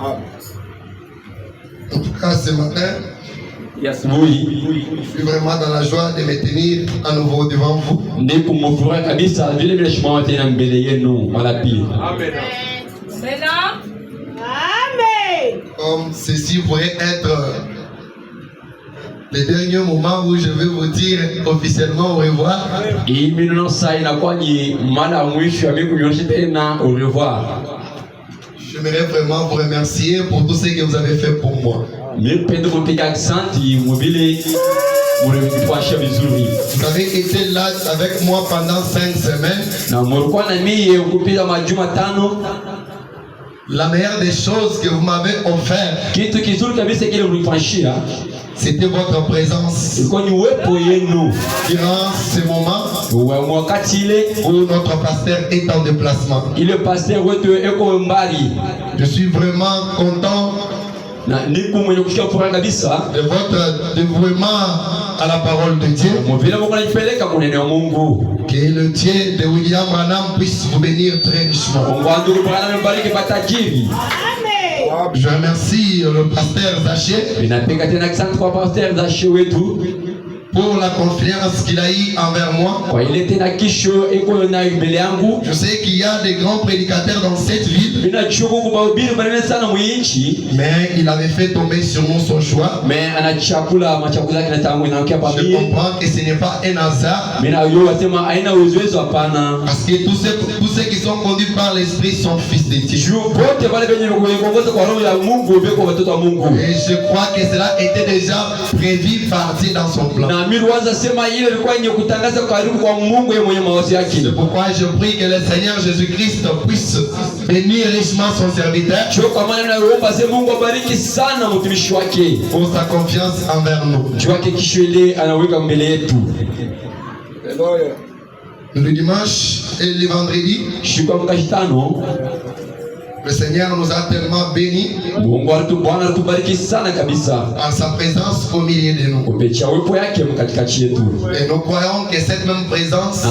En tout cas, ce matin, je suis vraiment dans la joie de me tenir à nouveau devant vous. Amen. Comme ceci pourrait être le dernier moment où je vais vous dire officiellement au revoir. J'aimerais vraiment vous remercier pour tout ce que vous avez fait pour moi. Vous avez été là avec moi pendant 5 semaines. La meilleure des choses que vous m'avez offert, c'était votre présence. Durant ce moment où notre pasteur est en déplacement. Je suis vraiment content de votre dévouement à la parole de Dieu. Que le Dieu de William Branham puisse vous bénir très richement. Je remercie le pasteur Zaché pour la confiance qu'il a eue envers moi. Je sais qu'il y a des grands prédicateurs dans cette ville, mais il avait fait tomber sur nous son choix. Je comprends que ce n'est pas un hasard, parce que tous ceux qui sont conduits par l'esprit sont fils de Dieu. Et je crois que cela était déjà prévu par Dieu dans son plan. C'est pourquoi je prie que le Seigneur Jésus-Christ puisse bénir richement son serviteur pour sa confiance envers nous. Le dimanche et le vendredi, le Seigneur nous a tellement bénis en sa présence au milieu de nous. Et nous croyons que cette même présence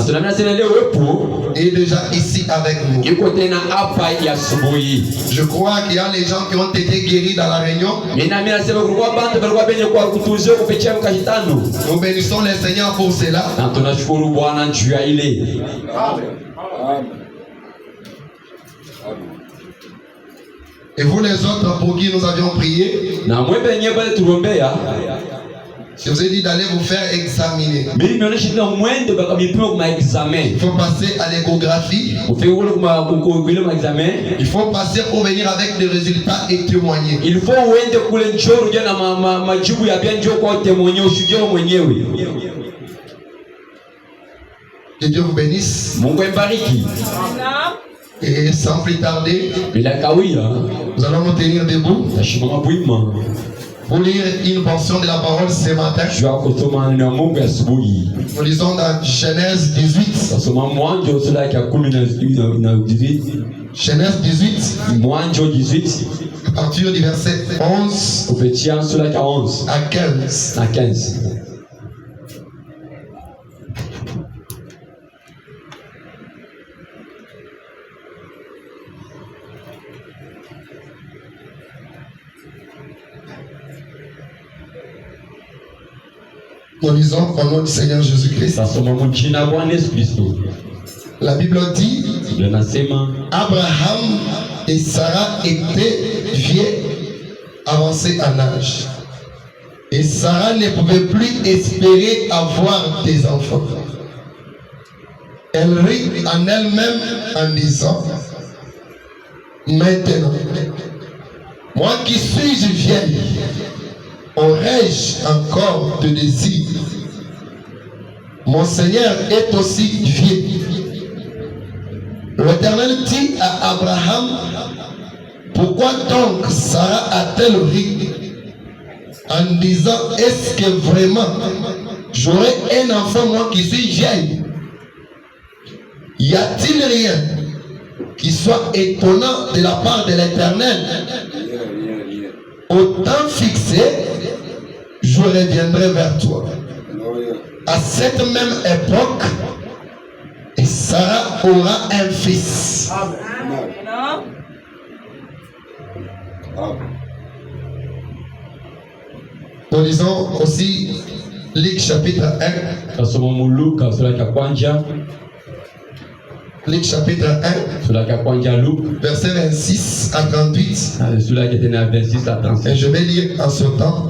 est déjà ici avec nous. Je crois qu'il y a les gens qui ont été guéris dans la réunion. Nous bénissons le Seigneur pour cela. Et vous les autres pour qui nous avions prié, je vous ai dit d'aller vous faire examiner. Il faut passer à l'échographie. Il faut passer pour venir avec des résultats et témoigner. Que Dieu vous bénisse. Et sans plus tarder, nous allons nous tenir debout pour lire une portion de la parole ce matin. Nous lisons dans Genèse 18. Genèse 18. À partir du verset 11 à 15. Nous lisons au nom du Seigneur Jésus-Christ. La Bible dit: Abraham et Sarah étaient vieux, avancés en âge. Et Sarah ne pouvait plus espérer avoir des enfants. Elle rit en elle-même en disant: Maintenant, moi qui suis vieille, aurais-je encore de désir? Mon Seigneur est aussi vieux. L'Éternel dit à Abraham: pourquoi donc Sarah a-t-elle ri en disant: est-ce que vraiment j'aurai un enfant, moi qui suis vieille? Y a-t-il rien qui soit étonnant de la part de l'Éternel? Au temps fixé, je reviendrai vers toi. À cette même époque, et Sarah aura un fils. Nous lisons aussi Luc chapitre 1. Luc chapitre 1, verset 26 à 38. Et je vais lire en ce temps.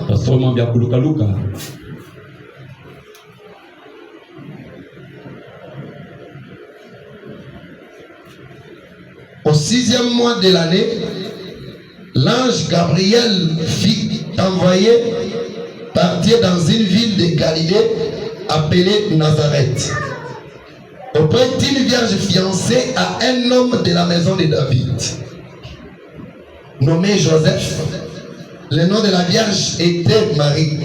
Au 6e mois de l'année, l'ange Gabriel fit envoyer partir dans une ville de Galilée appelée Nazareth, auprès d'une vierge fiancée à un homme de la maison de David, nommé Joseph. Le nom de la vierge était Marie.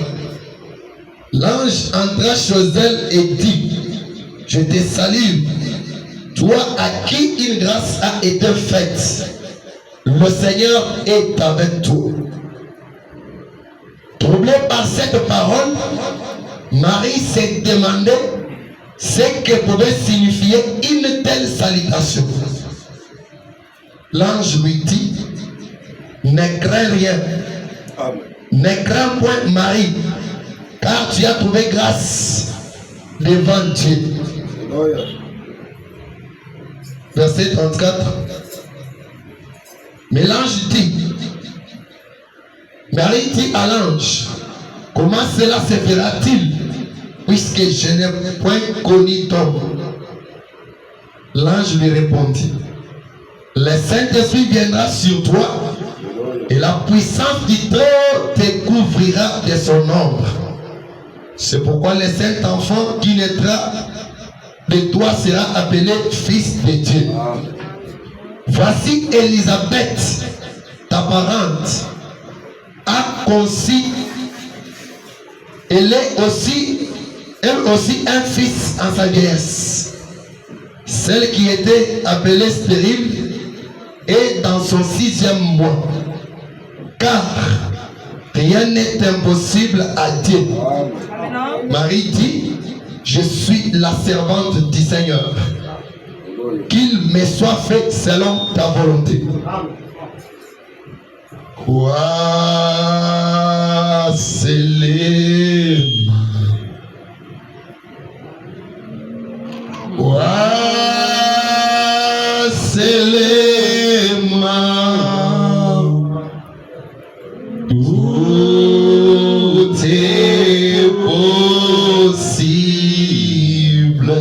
L'ange entra chez elle et dit: je te salue, toi à qui une grâce a été faite. Le Seigneur est avec toi. Troublée par cette parole, Marie s'est demandé ce que pouvait signifier une telle salutation. L'ange lui dit: ne crains rien, ne crains point Marie, car tu as trouvé grâce devant Dieu. Verset 34. Mais l'ange dit, Marie dit à l'ange: comment cela se fera-t-il, puisque je n'ai point connu d'homme? L'ange lui répondit: le Saint-Esprit viendra sur toi, et la puissance du Très-Haut te couvrira de son ombre. C'est pourquoi le Saint-Enfant qui naîtra de toi sera appelé Fils de Dieu. Voici Élisabeth, ta parente, a conçu. Elle aussi un fils en sa vieillesse. Celle qui était appelée stérile est dans son 6e mois. Car rien n'est impossible à Dieu. Marie dit: je suis la servante du Seigneur. Qu'il me soit fait selon ta volonté. Quoi s'élève? Quoi s'élève? Tout est possible.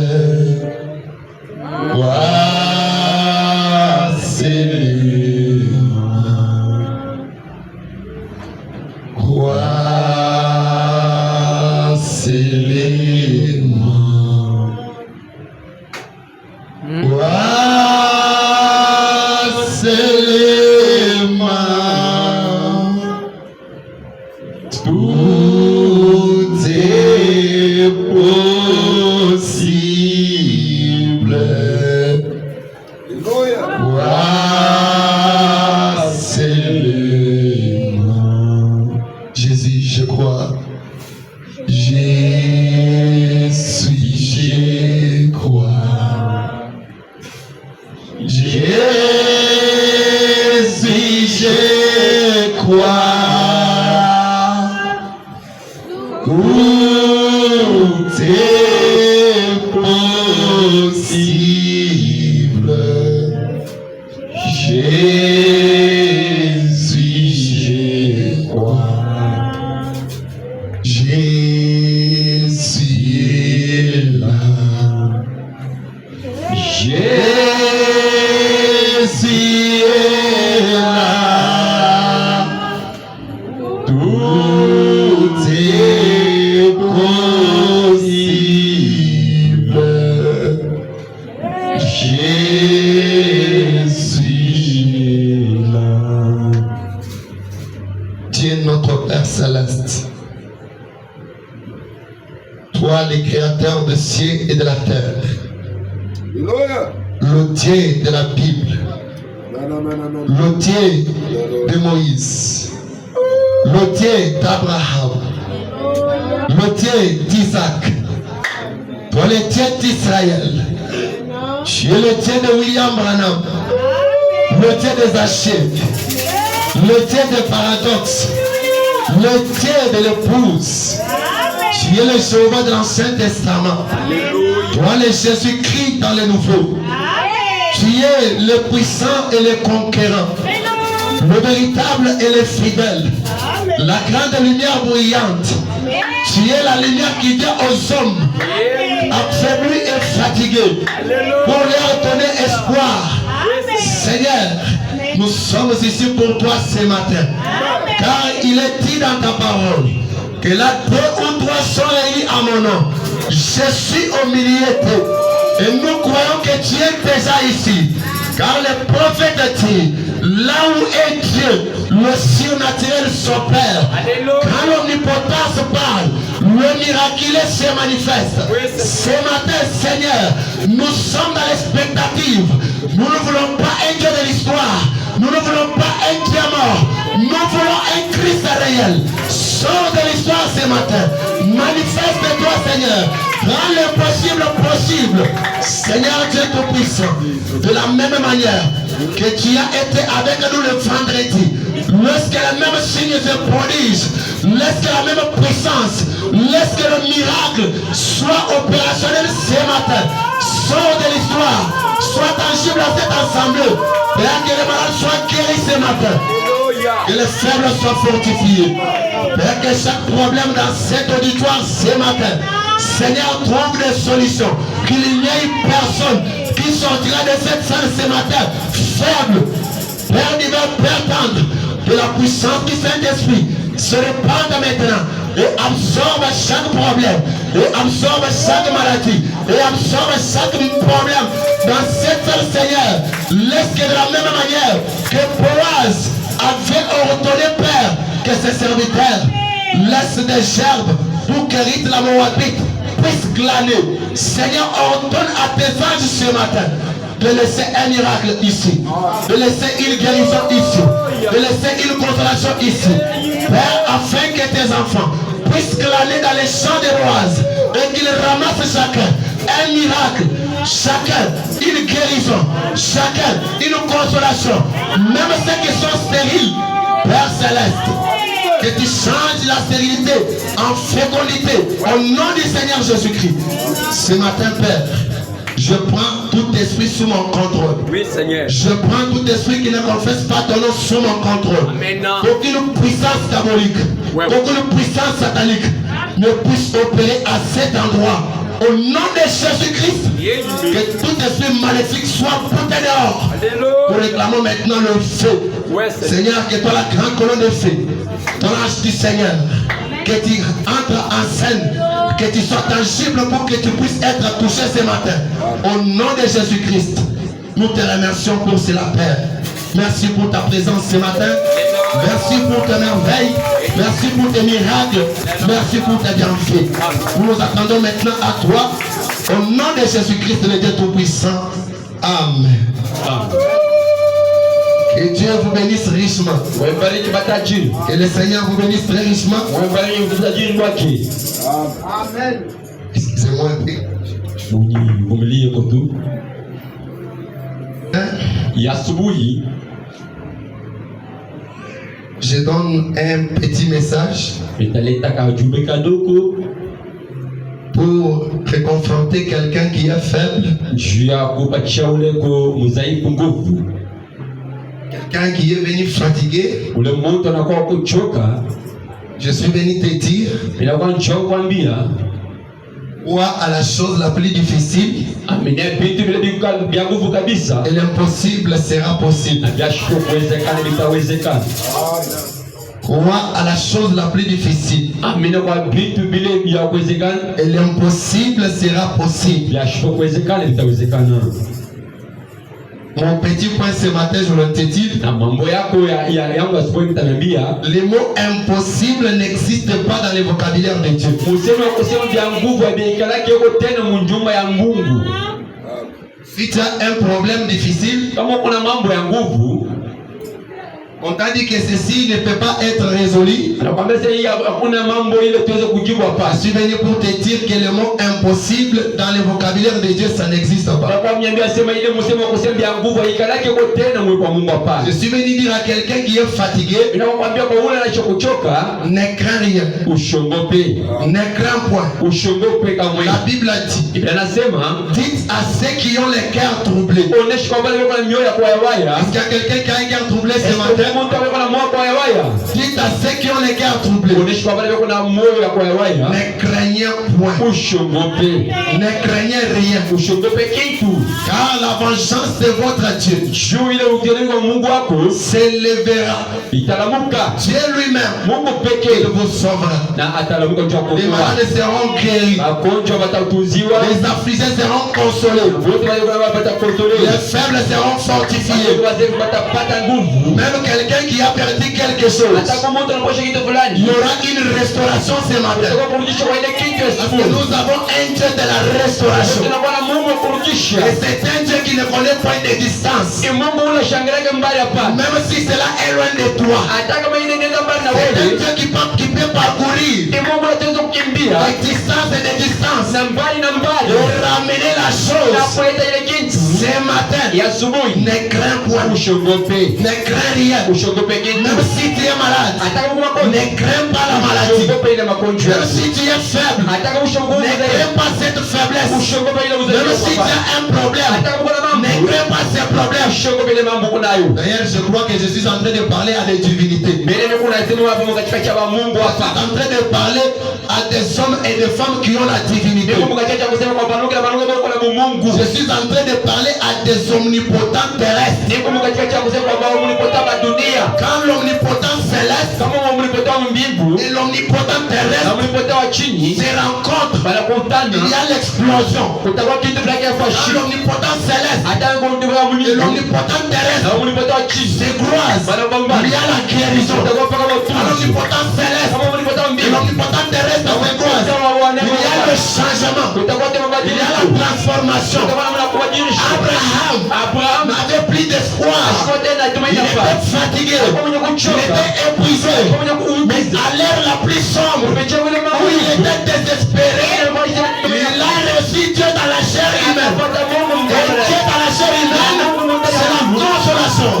le Dieu des paradoxes, le Dieu de l'épouse. Tu es le Jéhovah de l'Ancien Testament. Toi, le Jésus-Christ dans le Nouveau. Tu es le puissant et le conquérant, le véritable et le fidèle, la grande lumière brillante. Tu es la lumière qui vient aux hommes affaiblis et fatigués pour leur donner espoir. Seigneur, nous sommes ici pour toi ce matin, car il est dit dans ta parole que là 2 ou 3 sont réunis à mon nom, je suis au milieu d'eux. Et nous croyons que tu es déjà ici. Car le prophète dit, là où est Dieu, le surnaturel s'opère. Quand l'omnipotence parle, le miraculeux se manifeste. Ce matin, Seigneur, nous sommes dans l'expectative. Nous ne voulons pas un Dieu de l'histoire. Nous ne voulons pas un Dieu mort. Nous voulons un Christ réel. Sors de l'histoire ce matin. Manifeste-toi, Seigneur. Rends l'impossible possible. Seigneur Dieu Tout-Puissant, de la même manière que tu as été avec nous le vendredi, lorsque le même signe se prodige, lorsque la même puissance, lorsque le miracle soit opérationnel ce matin, sors de l'histoire, sois tangible à cette assemblée, Père, que les malades soient guéris ce matin, que les faibles soient fortifiés, Père, que chaque problème dans cet auditoire ce matin, Seigneur, trouve des solutions, qu'il n'y ait personne qui sortira de cette salle ce matin faible. Père divin, Père tendre, de la puissance du Saint-Esprit se répande maintenant et absorbe chaque problème, et absorbe chaque maladie, et absorbe chaque problème dans cette salle, Seigneur. Laisse que de la même manière que Boaz avait ordonné, Père, que ses serviteurs laissent des gerbes pour que Ruth la Moabite puisse glaner. Seigneur, ordonne à tes anges ce matin de laisser un miracle ici, de laisser une guérison ici, de laisser une consolation ici, Père, afin que tes enfants puissent glaner dans les champs de Boaz et qu'ils ramassent chacun un miracle, chacun une guérison, chacun une consolation, même ceux qui sont stériles, Père Céleste, que tu changes la stérilité en fécondité au nom du Seigneur Jésus-Christ. Ce matin, Père, je prends tout esprit sous mon contrôle. Oui, Seigneur. Je prends tout esprit qui ne confesse pas ton nom sous mon contrôle. Aucune puissance diabolique, aucune puissance satanique ne puisse opérer à cet endroit. Au nom de Jésus-Christ, que tout esprit maléfique soit poussé dehors. Nous réclamons maintenant le feu. Seigneur, que toi la grande colonne de feu, ton ange du Seigneur, que tu entres en scène, que tu sois tangible pour que tu puisses être touché ce matin. Au nom de Jésus-Christ, nous te remercions pour cela, Père. Merci pour ta présence ce matin. Merci pour tes merveilles. Merci pour tes miracles. Merci pour tes bienfaits. Nous nous attendons maintenant à toi. Au nom de Jésus-Christ, le Dieu Tout-Puissant. Amen. Que Dieu vous bénisse richement. Que le Seigneur vous bénisse très richement. Amen. Excusez-moi un peu. Je donne un petit message pour réconforter quelqu'un qui est faible. Quelqu'un qui est venu fatigué. Je suis venu te dire, quoi à la chose la plus difficile, et l'impossible sera possible. Crois à la chose la plus difficile, et l'impossible sera possible. Mon petit point ce matin, je le dit, les mots impossibles n'existent pas dans le vocabulaire de Dieu. Si tu as un problème difficile, On t'a dit que ceci ne peut pas être résolu. Je suis venu pour te dire que le mot impossible dans le vocabulaire de Dieu, ça n'existe pas. Je suis venu dire à quelqu'un qui est fatigué, ne crains rien. Ne crains point. La Bible a dit, dites à ceux qui ont les cœurs troublés. Est-ce qu'il y a quelqu'un qui a un cœur troublé ce matin? Dites à ceux qui ont les cœurs troublés, ne craignez point. Ne craignez rien. Car la vengeance de votre Dieu s'élèvera. Dieu lui-même vous sauvera. Les malades seront guéris. Les affligés seront consolés. Les faibles seront fortifiés. Même quelqu'un qui a perdu quelque chose, il y aura une restauration ce matin. Parce que nous avons un Dieu de la restauration. Et c'est un Dieu qui ne connaît pas de distance. Même si cela est loin de toi, c'est un Dieu qui peut parcourir des distances et des distances pour ramener la chose. Ce matin, ne crains point. Ne crains rien. Même si tu es malade, ne crains pas la maladie. Même si tu es faible, ne crains pas cette faiblesse. Même si tu as un problème, ne crains pas ces problèmes. D'ailleurs, je crois que je suis en train de parler à des divinités. Je suis en train de parler à des hommes et des femmes qui ont la divinité. Je suis en train de parler à des omnipotents terrestres. Quand l'omnipotent céleste et l'omnipotent terrestre se rencontrent, il y a l'explosion. Quand l'omnipotent céleste et l'omnipotent terrestre se croisent, il y a la guérison. Quand l'omnipotent céleste et l'omnipotent terrestre se croisent, il y a le changement. Il y a la transformation. Abraham n'avait plus d'espoir. Il était fatigué. Il était épuisé. Mais à l'heure la plus sombre, où il était désespéré, il a reçu Dieu dans la chair humaine. Et Dieu dans la chair humaine, c'est la consolation.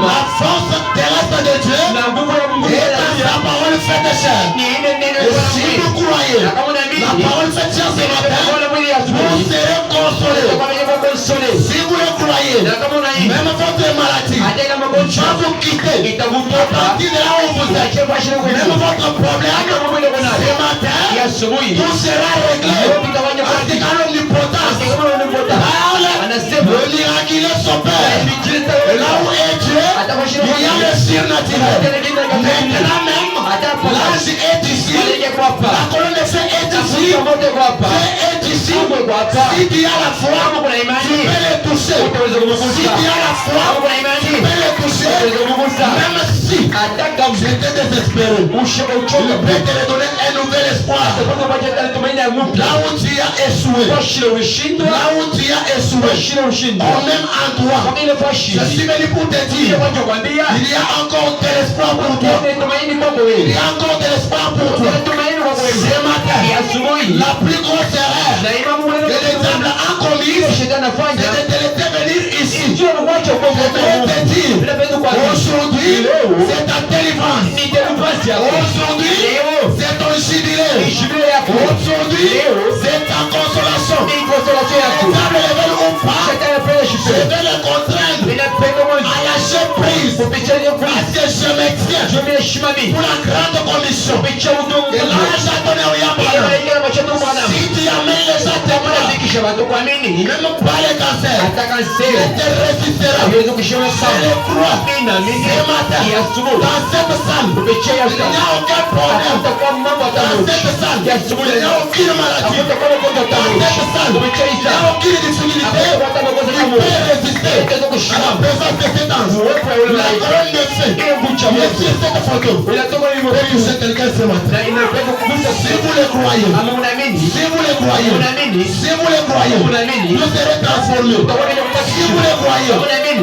La force terrestre de Dieu est dans sa parole faite chair. Et si vous croyez, la parole faite chair ce matin, vous serez consolés. Si vous le croyez, même votre maladie va vous quitter. À partir de là où vous êtes, même votre problème, ce matin, tout sera réglé. Parce que quand l'omnipotence parle, le miraculeux s'opère. Et là où est Dieu, il y a le surnaturel. Maintenant même, l'ange est ici, la colonne de feu est ici, Dieu est ici. Si tu as la foi, tu peux le toucher. Si tu as la foi, tu peux le toucher. Même si j'étais désespéré, il peut te redonner un nouvel espoir. Là où tu as échoué, au même endroit, je suis venu pour te dire, il y a encore de l'espoir pour toi. Il y a encore de l'espoir pour toi. Ce matin, la plus grosse erreur que le diable a commise, c'est de te laisser venir ici. Je vais te dire, aujourd'hui, c'est ta délivrance. Aujourd'hui, c'est ton jubilé. Aujourd'hui, c'est ta consolation. Le diable ne veut ou pas, je vais le contraindre à lâcher prise. Parce que je me tiens pour la grande commission. Et l'ange a donné au Yambana. Si tu amènes les gens témoins, même pas les cancers, il te résistera. C'est le croix. Ce matin, dans cette salle, il n'y a aucun problème. Dans cette salle, il n'y a aucune maladie. Dans cette salle, il n'y a aucune difficulté qui peut résister à la présence de cet ange. La colonne de feu fait. Merci cette photo. Et tu sais quelqu'un ce matin. Si vous le croyez, si vous le croyez, si vous le croyez, vous serez transformé. Si vous le croyez,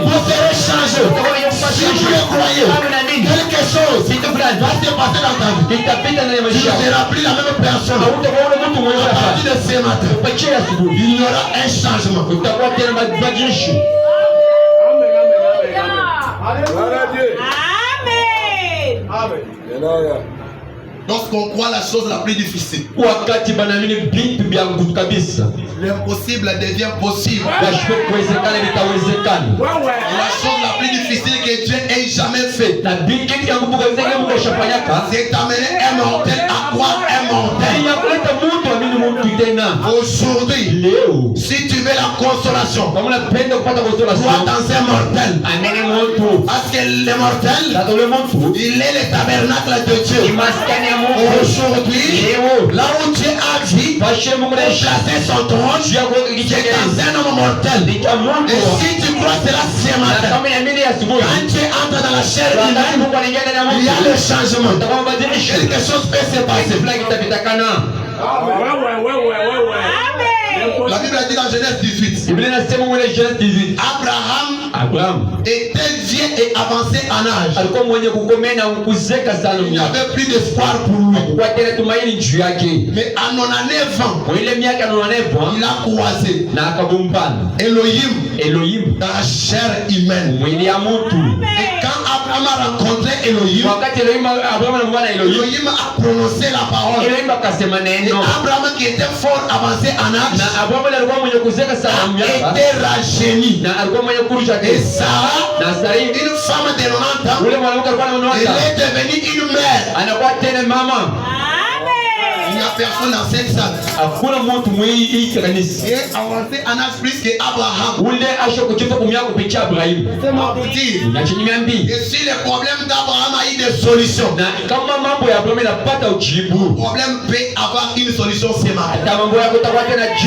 vous serez changé. Si vous le croyez, quelque chose va se passer dans ta vie. Tu ne seras plus la même personne. À partir de ce matin, il y aura un changement. Amen. Lorsqu'on croit la chose la plus difficile, l'impossible devient possible. La chose la plus difficile que Dieu ait jamais fait, c'est d'amener un mortel à croire un mortel. Aujourd'hui, si tu veux la consolation, crois dans un mortel. Parce que le mortel, il est le tabernacle de Dieu. Aujourd'hui, là où Dieu a dit placer son trône, c'est dans un homme mortel. Et si tu crois cela ce matin, quand Dieu entre dans la chair humaine, il y a le changement. Quelque chose peut se passer. La Bible a dit dans Genèse 18, Abraham était vieux et avancé en âge. Il n'avait plus d'espoir pour lui. Mais à 99 ans, il a croisé Elohim dans la chair humaine. Et quand Abraham a rencontré Elohim a prononcé la parole. Et Abraham, qui était fort avancé en âge, a été rajeuni. Et Sarah, une femme de 90 ans, elle est devenue une mère. Il n'y a personne dans cette salle. Et avancé en âge plus qu'Abraham. C'est moi pour dire. Et si le problème d'Abraham a eu des solutions, le problème peut avoir une solution ce matin.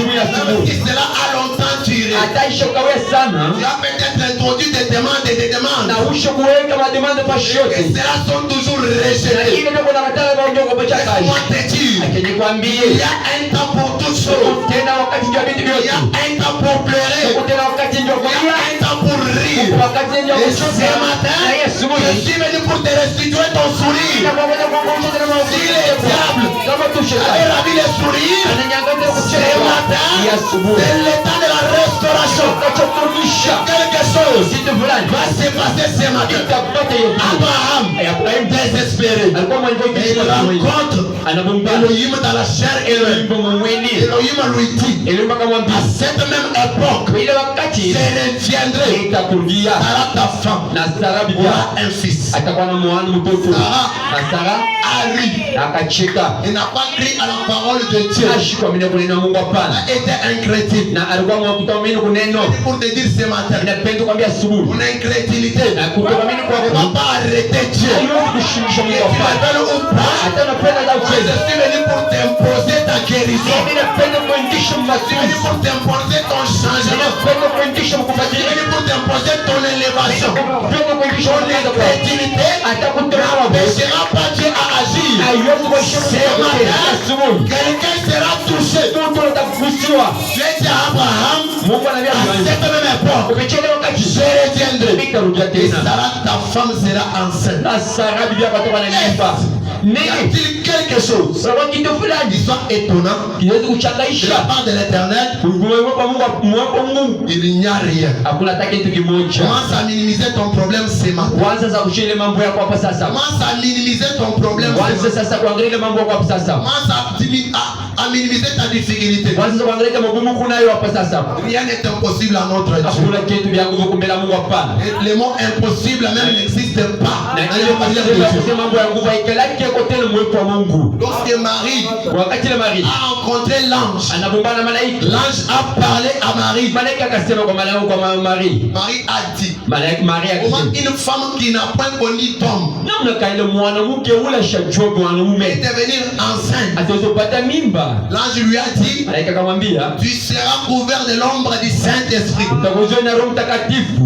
Même si cela a longtemps duré, tu as peut-être introduit des demandes et des demandes. Et cela sont toujours rejetées. Laisse-moi te dire, il y a un temps pour toutes choses. Il y a un temps pour pleurer. Il y a un temps pour rire. Et ce matin, je suis venu pour te restituer ton sourire. Si les diables avaient ravi les sourires, ce matin, c'est le temps de la restauration. Quelque chose va se passer ce matin. Abraham, désespéré, et il rencontre Elohim dans la chair. Elohim lui dit, à cette même époque, je reviendrai, Sarah ta femme aura un fils. Sarah a ri et n'a pas cru à la parole de Dieu. Elle a été incrédule. Pour te dire ce matin, mon incrédulité ne va pas arrêter Dieu. Et tu m'appelles ou pas, je suis venu pour t'imposer ta guérison. Je suis venu pour t'imposer ton changement. Je suis venu pour t'imposer ton élévation. Ton incrédulité n'empêchera pas Dieu à agir. Ce matin, quelqu'un sera touché. Dieu dit à Abraham, à cette même époque, je reviendrai. Et Sarah, ta femme, sera enceinte. Y a-t-il quelque chose qui soit étonnant de la part de l'Éternel? Il n'y a rien. Commence à minimiser ton problème ce matin. Commence à minimiser ton problème ce matin. Commence à minimiser ta difficulté. Rien n'est impossible à notre Dieu. Et le mot impossible même n'existe pas. Lorsque Marie a rencontré l'ange, l'ange a parlé à Marie. Marie a dit, comment une femme qui n'a pas connu d'homme est devenir enceinte? L'ange lui a dit, tu seras couvert de l'ombre du Saint-Esprit.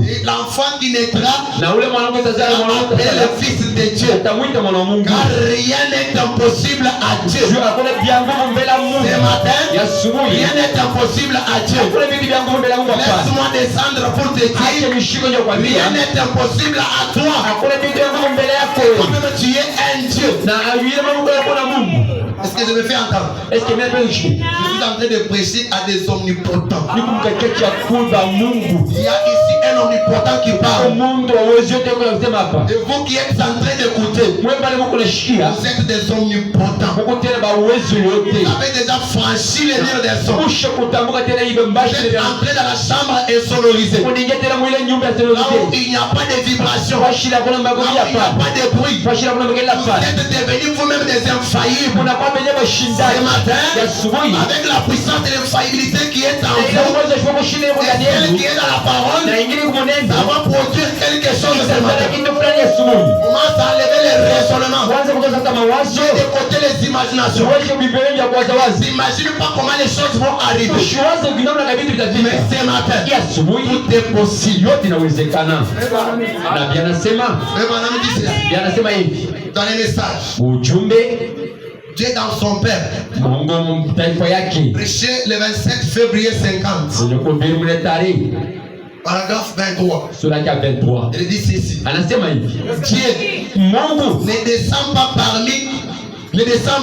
Et l'enfant qui naîtra sera appelé le Fils de Dieu. Car rien n'est impossible à Dieu. Ce matin, rien n'est impossible à Dieu. Laisse-moi descendre pour te dire, rien n'est impossible à toi. Toi-même, tu es un Dieu. Est-ce que je me fais entendre? Je suis en train de prêcher à des omnipotents. Il y a ici un omnipotent qui parle. Et vous qui êtes en train d'écouter, vous êtes des omnipotents. Vous avez déjà franchi les murs des sons. Vous êtes entré dans la chambre insonorisée. Là où il n'y a pas de vibration. Là où il n'y a pas de bruit. Vous êtes devenus vous-même des infaillibles. Ce matin, avec la puissance de l'infaillibilité qui est en vous, et celle qui est dans la parole, ça va produire quelque chose ce matin. Commence à enlever les raisonnements. J'ai de côté les imaginations. N'imagine pas comment les choses vont arriver. Mais ce matin, tout est possible. Dans les messages, Dieu dans son Père, prêché le 27 février 50, paragraphe 23. Il dit ceci: Dieu ne descend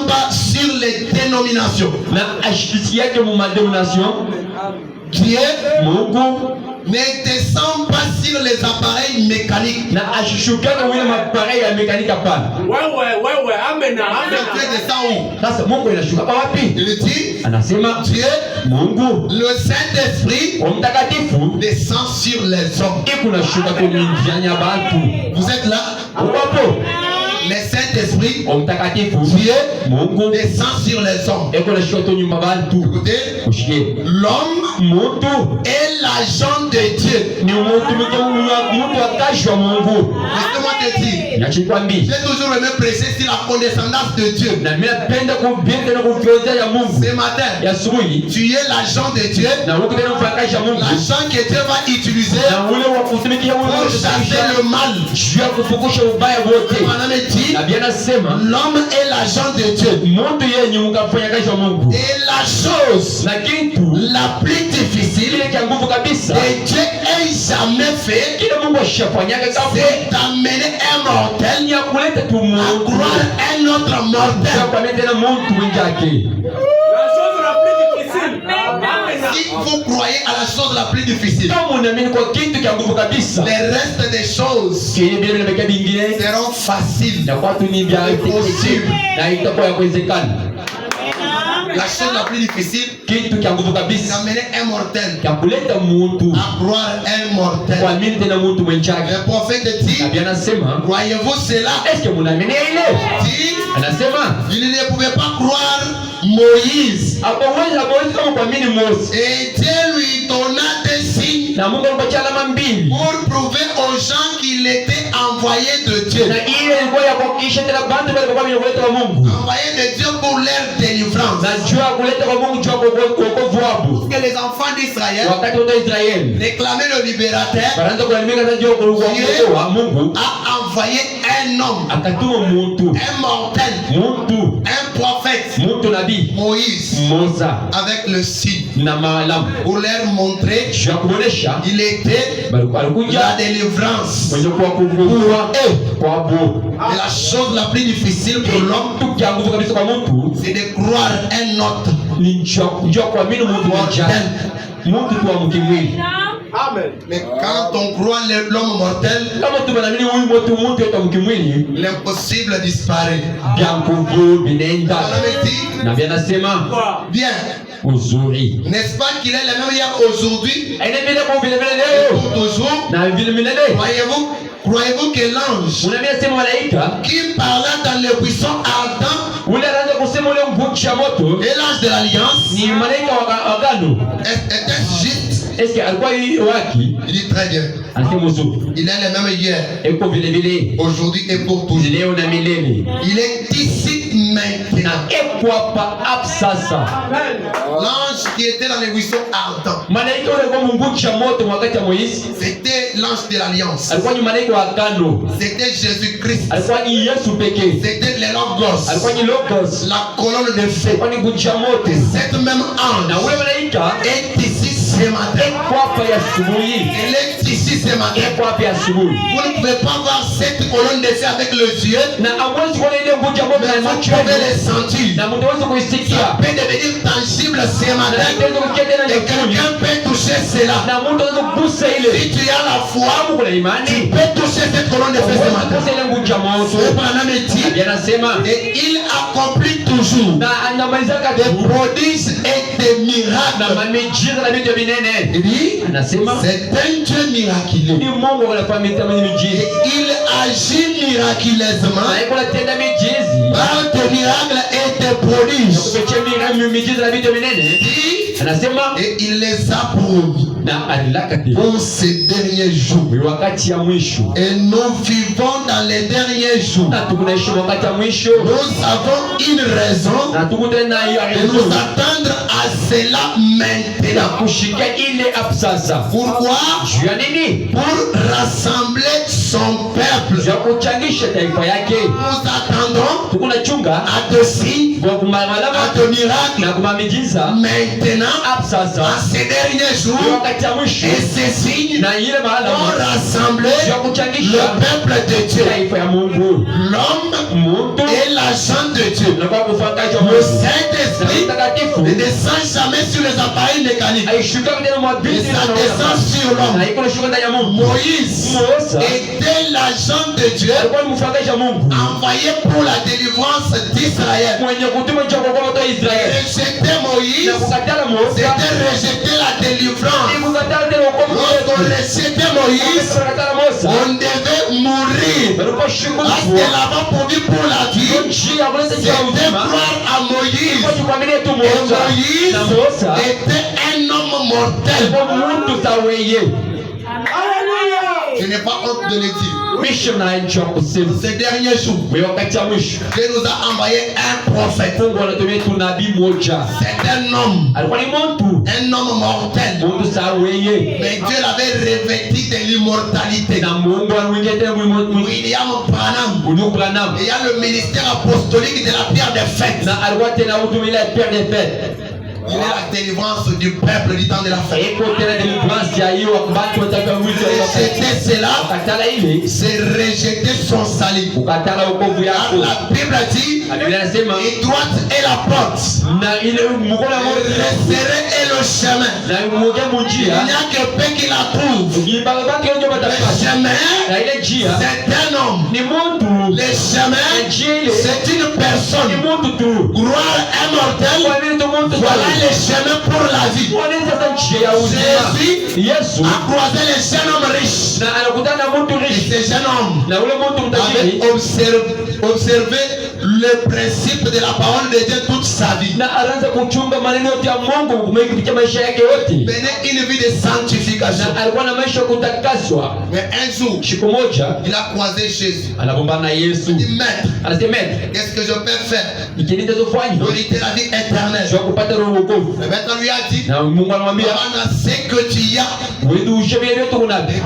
pas sur les dénominations. Dieu ne descend pas sur les appareils mécaniques. Dieu descend où? Il dit, Dieu, le Saint-Esprit, descend sur les hommes. Vous êtes là? Le Saint-Esprit, Dieu, descend sur les hommes. Écoutez, l'homme est l'agent de Dieu. Laissez-moi te dire, j'ai toujours aimé prêcher sur la condescendance de Dieu. Ce matin, tu es l'agent de Dieu. L'agent que Dieu va utiliser pour chasser le mal. L'homme est l'agent de Dieu. Et la chose la plus difficile que Dieu ait jamais fait, c'est d'amener un mortel à croire un autre mortel. Si vous croyez à la chose la plus difficile, les restes des choses seront faciles et possibles. La chose la plus difficile, c'est d'amener un mortel à croire un mortel. Le prophète dit, croyez-vous cela? Il ne pouvait pas croire Moïse. Et Dieu lui donna des signes pour prouver aux gens qu'il était envoyé de Dieu. Envoyé de Dieu pour leur délivrance. Pour que les enfants d'Israël réclamaient le libérateur, Dieu a envoyé un homme, un mortel, un prophète, Moïse, avec le signe pour leur montrer il était la délivrance pour eux. Et la chose la plus difficile pour l'homme, c'est de croire un autre. Mais quand on croit l'homme mortel, l'impossible disparaît. Bien. uzuri. N'est-ce pas qu'il est le même hier, aujourd'hui, Pour pour toujours? Croyez-vous que l'ange qui parlait dans le buisson ardent et l'ange de l'alliance était juste? Il dit très bien. Il est le même hier, aujourd'hui et pour toujours. Il est ici maintenant. L'ange qui était dans le buisson ardent, c'était l'ange de l'alliance. C'était Jésus-Christ. C'était le Logos, la colonne de feu. Cette même ange est ici ce matin. Elle est ici ce matin. Vous ne pouvez pas voir cette colonne de feu avec les yeux, mais vous pouvez les sentir. Ça peut devenir tangible ce matin et quelqu'un peut toucher cela. Si tu as la foi, tu peux toucher cette colonne de feu ce matin. Et il accomplit toujours des prodiges et des miracles. Il dit, c'est un Dieu miraculeux. Et il agit miraculeusement par des miracles et des prodiges. Et il les a promis pour ces derniers jours. Et nous vivons dans les derniers jours. Nous avons une raison de nous attendre à cela maintenant. Pourquoi? Pour rassembler son peuple. Nous attendons à de signes, à de miracles maintenant, à ces derniers jours. Et ces signes vont rassembler le peuple de Dieu, l'homme et l'agent de Dieu. Le Saint-Esprit ne descend jamais sur les appareils mécaniques, mais ça descend sur l'homme. Moïse était l'agent de Dieu envoyé pour la délivrance d'Israël. Rejeter Moïse, c'était rejeter la délivrance. Lorsqu'on rejetait Moïse, on devait mourir. Parce que là-bas pourvu pour la vie, c'était croire à Moïse. Et Moïse était un homme mortel. Je n'ai pas honte de le dire. Ces derniers jours, Dieu nous a envoyé un prophète. C'est un homme mortel. Mais Dieu l'avait revêtu de l'immortalité. William Branham. Il y a le ministère apostolique de la pierre des fêtes. Il est la délivrance du peuple du temps de la fête. Rejeter cela, c'est rejeter son salut. La Bible dit, et droite est la porte, resserré est le chemin. Il n'y a que peu qui la trouve. Le chemin, c'est un homme. Le chemin, c'est une personne. Gloire immortelle. Voilà les chemins pour la vie. Jésus a croisé les jeunes hommes riches. Et ces jeunes hommes avaient observé le principe de la parole de Dieu toute sa vie. Menait une vie de sanctification. Mais un jour, il a croisé Jésus. Il dit, Maître, qu'est-ce que je peux faire pour hériter la vie éternelle? Le maître lui a dit, ce que tu as,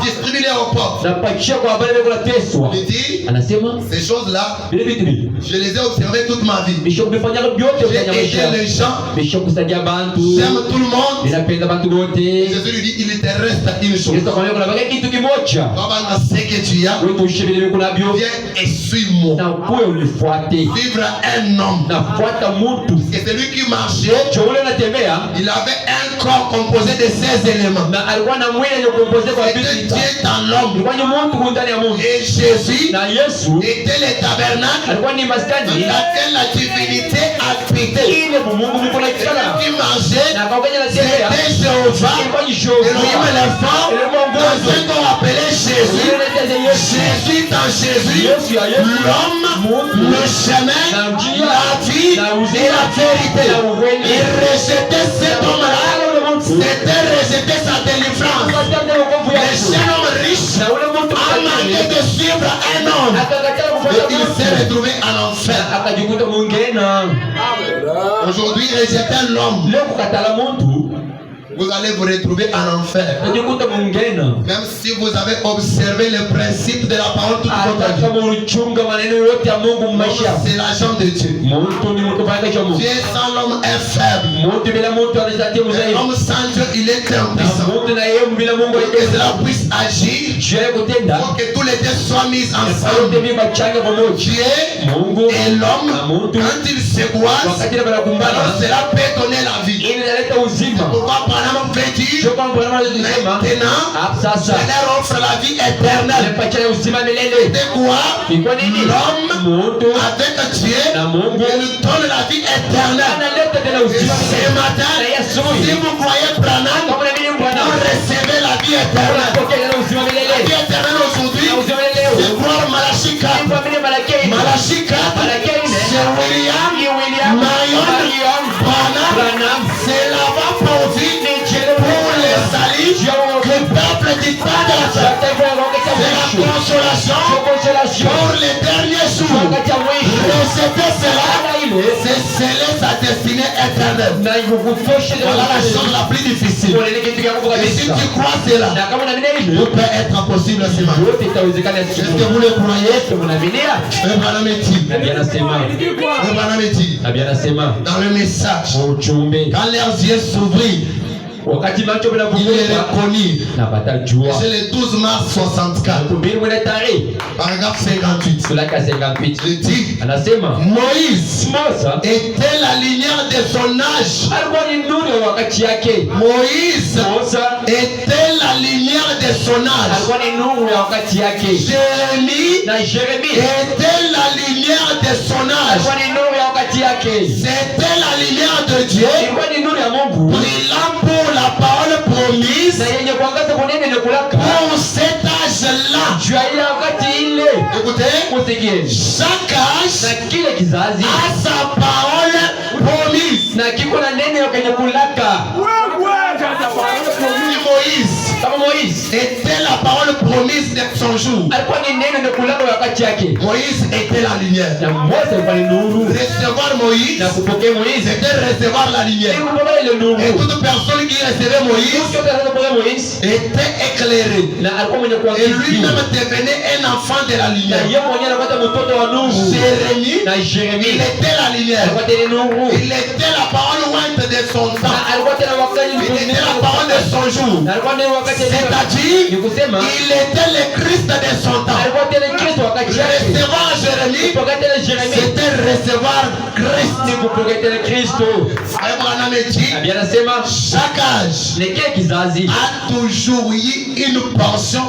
distribue-les aux pauvres. Il dit, ces choses-là, je les ai observées toute ma vie. J'ai aidé les gens, j'aime tout le monde. Et Jésus lui dit, il te reste une chose. Ce que tu as, viens et suis-moi. Vivre un homme. Et celui qui marchait, il avait un corps composé de 16 éléments. na alikuwa na mwili yenye composé kwa vitu C'était sita. Dieu dans l'homme. Ilikuwa ni Mungu ndani ya Mungu. Et Jésus Na Yesu était le tabernacle alikuwa ni dans maskani lequel la divinité habitait. ile Mungu yuko na Et kikala. qui mangeait, Na kwa kwenye nasema c'était Jéhovah. ilikuwa ni Jehova. Elohim le fort, dans un corps appelé Jésus. Jésus dans Jésus, l'homme, le chemin, la vie et la vérité. Il rejetait cet homme-là, c'était rejeter sa délivrance. Le jeune homme riche a manqué de suivre un homme et il s'est retrouvé en enfer. akajikuta mwingine. Aujourd'hui, rejeter l'homme, Leo kukatala mtu vous allez vous retrouver en enfer. akajikuta mwingine. Même si vous avez observé le principe de la parole toute votre Hata vie. kama ulichunga maneno yote ya Mungu maisha. C'est l'agent de Dieu. Mtu ni mtu pale cha Mungu. Dieu sans l'homme est faible. Mtu bila mtu anajitia mzaifu. L'homme sans Dieu, il est Na impuissant. mtu na yeye bila Mungu Pour que cela puisse agir, je kutenda. il faut que tous les deux soient mis Yote ensemble. mimi bachanga pamoja. Dieu Mungu et l'homme, na mtu quand ils se croisent, wakati wanakumbana alors cela peut donner la vie. ili inaleta uzima. Pourquoi Branham veut dire, Sio kama Bwana alisema maintenant, hapo je sasa leur offre la vie éternelle. nipatia uzima milele. C'est quoi? Ni kwa nini? L'homme, Mtu avec Dieu, na Mungu il nous donne la vie éternelle. analeta tena Et uzima ce milele. matin, Na Yesu si vous croyez Branham, kama na mimi Bwana vous recevez la vie éternelle. unapokea tena uzima La milele. vie éternelle aujourd'hui, Na uzima milele leo. c'est croire Malachie 4. Kwa vile Malaki Malachie 4, Malaki c'est William, William Marion, Branham, Branham c'est là-bas pour vivre pour le salut, le peuple du temps de la fin. C'est la consolation pour les derniers jours. Recevez cela, c'est sceller sa destinée éternelle. Voilà la chose la plus difficile. Et si tu crois cela, tout peut être possible ce matin. Est-ce que vous le croyez? Frère Branham est-il? Frère Branham est-il? Dans le message, quand leurs yeux s'ouvrirent, wakati macho il est vinafunguka reconnu. napata jua. C'est le 12 mars 64, Mbili mwene tarehe paragraphe 58. sura ya 58 Il dit, anasema Moïse Musa était la lumière de son âge. alikuwa ni nuru ya wakati yake. Moïse Musa était la lumière de son âge. alikuwa ni nuru ya wakati yake. Jérémie Na Yeremia était la lumière de son âge. alikuwa ni nuru ya wakati yake. C'était la lumière de Dieu, Ilikuwa ni nuru ya Mungu brillant pour la parole promise na yenye kuangaza kwa neno la kulaka pour cet âge-là. juu ya ile wakati ile. Écoutez, Musikie, chaque âge na kile kizazi a sa parole promise. na kiko na neno ya kwenye kulaka. Moïse Kama Moise était la parole promise de son jour. alikuwa ni neno la kulaka ya wakati yake. Moïse était la lumière. Na Mose alikuwa ni nuru. Recevoir Moïse, Na kupokea Moise c'était recevoir la lumière. ili kupokea ile nuru. Et toute personne qui recevait Moïse Mtu yote anapokea Moise était éclairée. na alikuwa mwenye Et kuangaza. lui-même devenait un enfant de la Na lumière. yeye mwenyewe anapata mtoto wa nuru. Jérémie, Na il Yeremia était la lumière. alikuwa tena nuru. Il était la parole ointe de son Na temps. alikuwa tena wakati Il était la parole de son jour. na alikuwa tena wakati ni C'est-à-dire, kusema il était le Christ de son temps. alikuwa tena Kristo wakati yake. Recevoir Jérémie, Kupokea tena Yeremia c'était recevoir Christ. ni kupokea tena Kristo. Abraham dit, Na Biblia inasema chaque âge ni kile kizazi a toujours eu une portion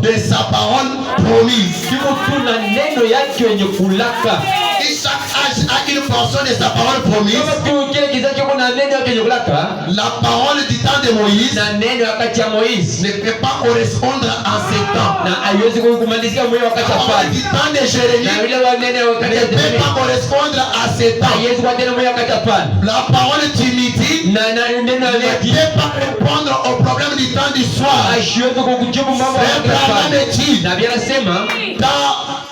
de sa parole promise. kiko tu na neno yake yenye kulaka. Et chaque âge a une portion de sa parole promise. Kama tu kile kizazi kiko na neno yake yenye kulaka La parole du temps de Moïse na neno wakati ya Moise ne peut pas correspondre à ce temps. na haiwezi kumalizika mwenye wakati La ya parole pale. du temps de Na Jérémie vile wa neno wakati ne ya peut pas Yeremia correspondre à ce temps. haiwezi kuwa tena mwenye wakati ya pale. La parole du midi Na neno ya ne wakati peut pas répondre au problème du temps du soir. haiwezi kukujibu mambo ya Frère wakati ya Branham pale. dit, Na Biblia inasema dans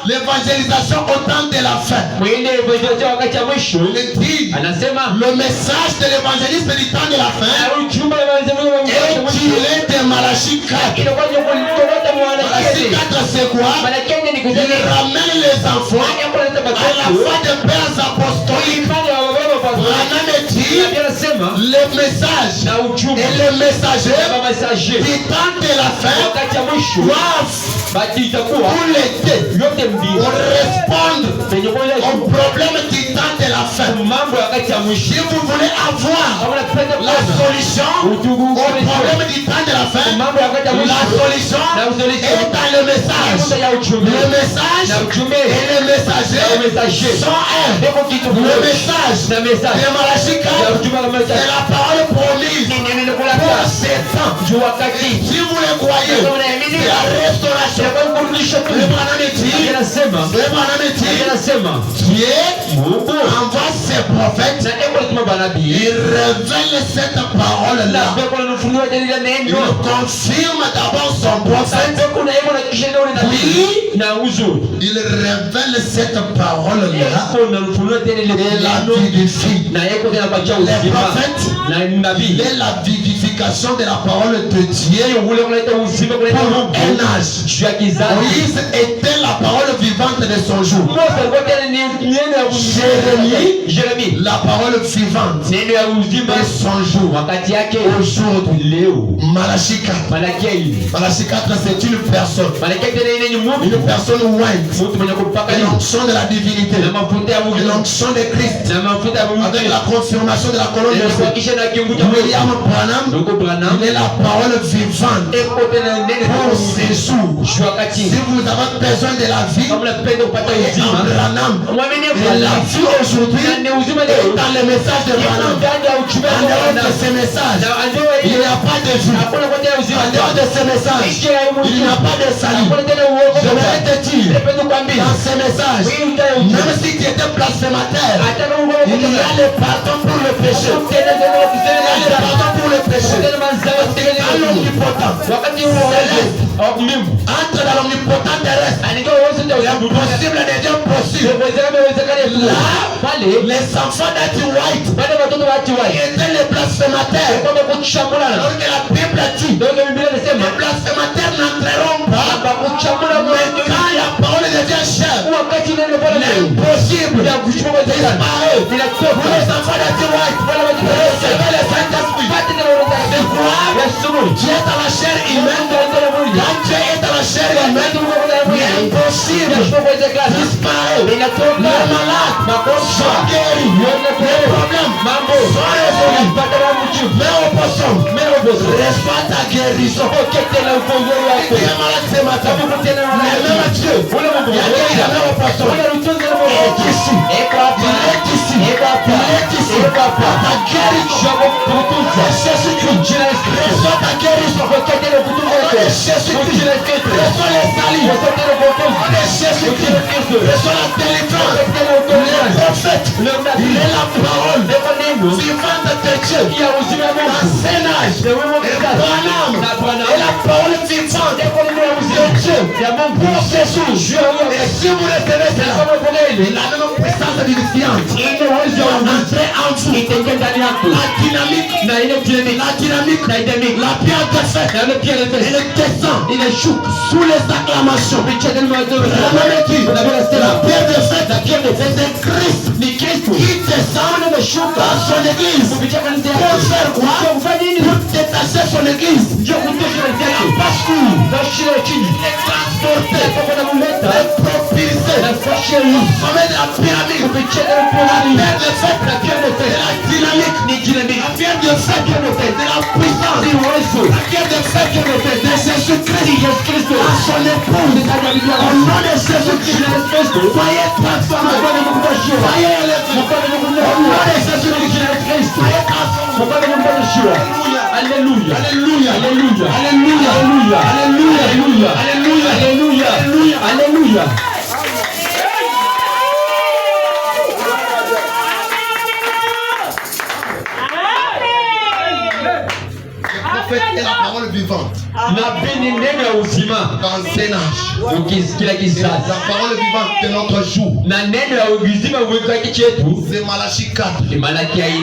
l'évangélisation au temps de la fin, mwende evangelizia wakati ya mwisho il dit, anasema le message de l'évangéliste du temps de la fin ujumbe wa evangelizia wakati ya est mwisho tiré de Malachie 4. inakuwa ni kulitoleta Malachie mwanakeni. 4, c'est quoi? Malakeni ni Il kusema ramène les enfants à la foi des pères apostoliques. Branham dit, Biblia inasema le message na ujumbe et le messager kama messager du temps de la fin wakati ya mwisho doivent basi itakuwa pour l'été yote mbili répondre penye moja au problème du temps de la la fin. mambo ya kati ya mwisho. Si vous voulez avoir Kama unapenda la kuona solution au problème du temps de la fin, mambo ya kati ya mwisho, la solution na usuluhisho est dans le message. Mambo ya ujumbe. Le message Na ujumbe. et le messager Na messager. sont un. Ndiko kitu Le kimoja. message Na message. de Malachi Ya 4, ujumbe wa c'est message. la parole promise Ni neno pour kulata. ces temps. Juu wakati. Si vous le croyez, c'est la restauration. Le Branham dit, Anasema. le Branham dit, Anasema. Dieu Mungu. envoie ses prophètes, Na eko lituma banabii. il révèle cette parole-là. Na beko na nufunuwa jeli la Il neno. confirme d'abord son prophète, Beko na eko na kisha ndio ni nabii. Na uzuri. il révèle cette parole-là Eko na nufunuwa jeli le et la neno. vivifie. Na eko tena bacha Les uzima. prophètes, Na nabii. il est la vivification de la parole de Dieu Yeye ule kuleta uzima kuleta pour Mungu. un âge. Juu ya kizazi. Moïse était la parole vivante de son jour. Mose alikuwa tena ni neno ya uzima. Jeremie. La parole vivante Neno ya uzima. de son jour. Wakati yake Aujourd'hui, leo. Malachi 4. Malakia hivi. Malachi 4, c'est une personne. Malakia tena ile ni mtu. Une personne ointe. Mtu mwenye kupaka hivi. L'onction de la divinité. Na mafuta ya Mungu. L'onction de Christ. Na mafuta ya Mungu. Avec la confirmation de la colonne de Ndio Dieu. kuhakikisha na kiungu cha William Branham, Ndugu Branham. il est la parole vivante Eko tena neno pour ces jours. Juu wakati. Si vous avez besoin de la vie, Kama unapenda kupata et uzima. en Branham, Mwaminifu. et la vie aujourd'hui, Na ni uzima est leo. dans le message de Branham. Ndani ya uchumi En wa dehors de Branham. ce message, Na andiko il hili. n'y a pas de vie. Hakuna kwa tena uzima. En dehors de ce message, il n'y a pas de salut. Hakuna tena uokovu. Je voudrais te dire, Napenda kuambia. dans ce message, même si tu étais blasphémateur, Hata kama uko il y a le pardon pour le péché. Il y a le pardon pour le péché. Dans l'omnipotent wakati huo Mungu entre dans l'omnipotent terrestre. anajua uwezo ndio L'impossible devient possible. Là, pale les enfants d'Ati White pale watoto wa qui Tiwa étaient les blasphémateurs. kwamba kuchambula Alors que la Bible dit, ndio Biblia inasema les blasphémateurs n'entreront pas. kuchambula Mais quand la parole devient chère, wakati neno pale l'impossible ya kuchambula disparaît. inatoka Pour les enfants d'Ati White, recevez le Saint-Esprit. pate neno De quoi Yesu Dieu est dans la chair humaine. Quand Dieu est dans la chair humaine, l'impossible disparaît. Les malades sont guéris. Les problèmes sont résolus. Mais au poisson, reçois ta guérison. Tu es malade ce matin. Le même Dieu qui a guéri la mère au poisson est ici. Il est ici. Il est ici. Ta guérison. Jésus-Christ. Reçois ta guérison. Jésus-Christ. Reçois les salis. Jésus-Christ. Reçois la délivrance. Le prophète. Il est la parole vivante de Dieu. Ancien âge. Et Branham est la parole vivante de Dieu. Pour ces jours. Et si vous recevez cela, la même puissance vivifiante va entrer en vous. La dynamique, la pierre de fête, elle descend, sous les acclamations. Vraiment dit, la pierre de fête, c'est Christ qui descend dans son église. Pour faire quoi? Pour détacher son église. Parce que les transporter, les propulser au sommet de la pyramide. La pierre de fête, c'est la dynamique. La pierre de fête, c'est la puissance. La pierre de fête, c'est Jésus-Christ à son épouse. Au nom de Jésus-Christ, soyez transformés. Soyez élevés. Au nom de Jésus-Christ, soyez transformés. Alléluia. Alléluia. Alléluia. Alléluia. Alléluia. Alléluia. Alléluia. Alléluia. Alléluia. Le prophète est la parole vivante. Nabii ni neno ya uzima Dans un âge. kila kizazi, La parole vivante de notre jour. na neno ya uzima wekaki chetu C'est Malachi 4. ni Malakia 4.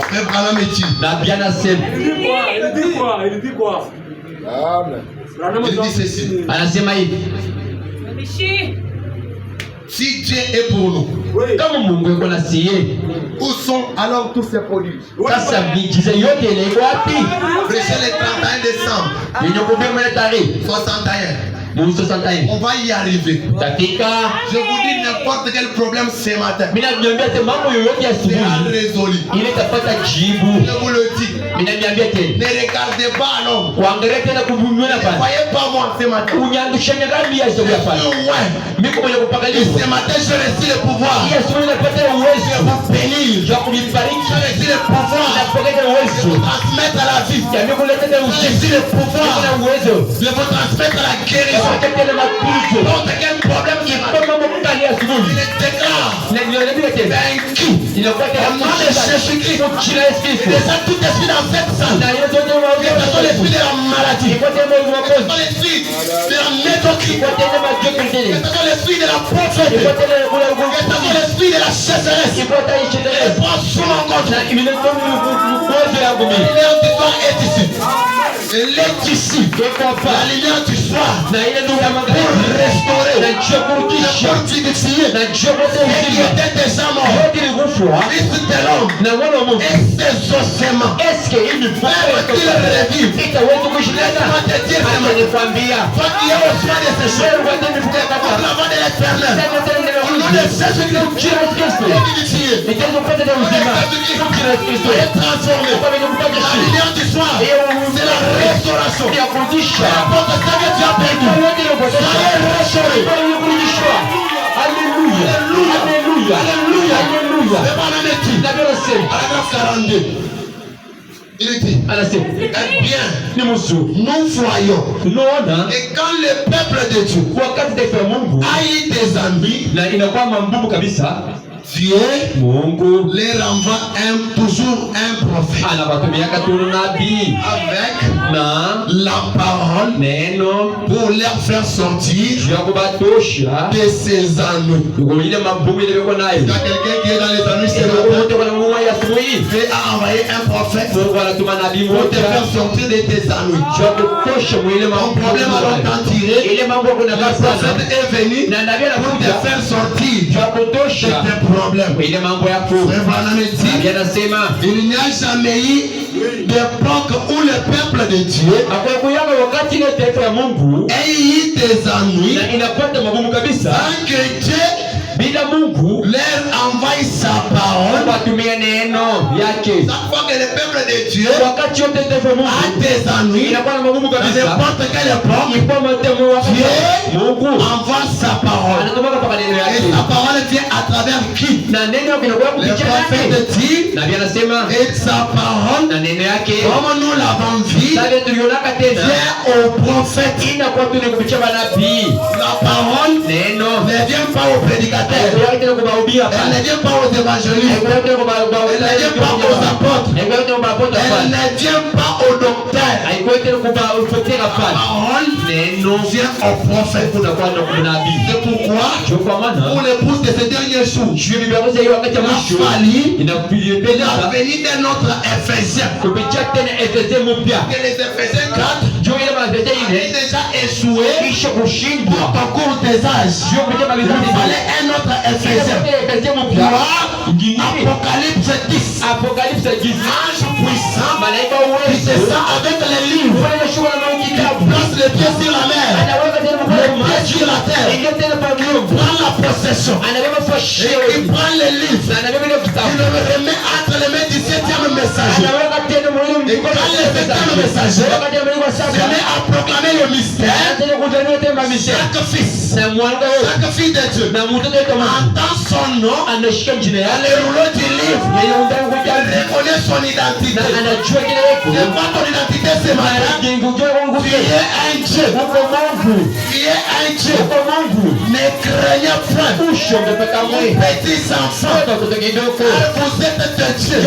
Frère Branham dit. Nabii anasema, Il dit quoi? Il dit ceci. anasema hivi, Si Dieu est pour nous, kama Mungu yuko na siye, où sont alors tous ces produits? sasa miujiza yote ile iko wapi? Prêchez le 31 décembre Yenye kubeba ile tarehe 61. On va y arriver. Je vous dis n'importe quel problème ce matin. C'est résolu. Je vous le dis. Ne regardez pas à l'homme. Ne voyez pas moi ce matin. Ce matin, je reçois le pouvoir. Je vous bénis. Je reçois le pouvoir. Je vous transmettre à la vie. Je reçois le pouvoir. Je vous transmettre à la guérison. N'importe quel problème qui m'a il est déclaré vaincu. Au nom de Jésus-Christ, il descend tout esprit dans cette salle. Il descend l'esprit de la maladie. Il descend l'esprit de la médiocrité. Il descend l'esprit de la pauvreté. Il descend l'esprit de la chasseresse. Il prend sous mon contrôle. Est ici. Elle est ici. La lumière du soir pour restaurer, pour fortifier et qui était déjà mort. Fils de l'homme et ses ossements. Faut-il revivre? Laisse-moi te dire toi qui es au soin de ces choses, au travail de l'éternel, au nom de Jésus-Christ, soyez transformés. La lumière du soir, c'est la restauration. N'importe ce que tu as perdu, soyez restaurés. Alléluia. Alléluia. Alléluia. Alléluia. Paragraphe 42. Il dit, eh bien, nous voyons et quand le peuple de Dieu a eu des ennemis, Dieu les renvoie toujours un prophète avec la parole pour leur faire sortir de ces ennuis. Il y a quelqu'un qui est dans les ennuis ce matin. Dieu a envoyé un prophète pour te faire sortir de tes ennuis. Ton problème a longtemps tiré. Le prophète est venu pour te faire sortir de tes problèmes. Il n'y a jamais eu d'époque où le peuple de Dieu ait eu des ennuis sans que Dieu leur envoie sa parole. Chaque fois que le peuple de Dieu a des ennuis, n'importe quelle époque, Dieu envoie sa parole. Et sa parole vient à travers qui? Le prophète dit, et sa parole, comme nous l'avons vu, vient au prophète. La parole ne vient pas au prédicateur. Elle ne vient pas aux évangélistes. Elle ne vient pas aux apôtres. Elle ne vient pas aux docteurs. La parole vient au prophète. C'est pourquoi, pour l'épouse de ces derniers jours, il a fallu la venue d'un autre Ephésien. Que les Éphésiens 4 avaient déjà échoué pour ton cours des âges. Il fallait un autre Ephésien. Apocalypse 10. Ange puissant qui descend avec les livres. Il place les pieds sur la mer, les pieds sur la terre. Il prend la possession. Et il prend les livres. Il le remet entre les mains du 7e messager. Et quand le 7e messager se met à proclamer le mystère, chaque fils, chaque fille de Dieu entend son nom, le rouleau du livre, reconnaît son identité. C'est pas ton identité ce matin. Tu es un Dieu. Tu es un Dieu. Ne craignez point, mes petits enfants, car vous êtes de Dieu.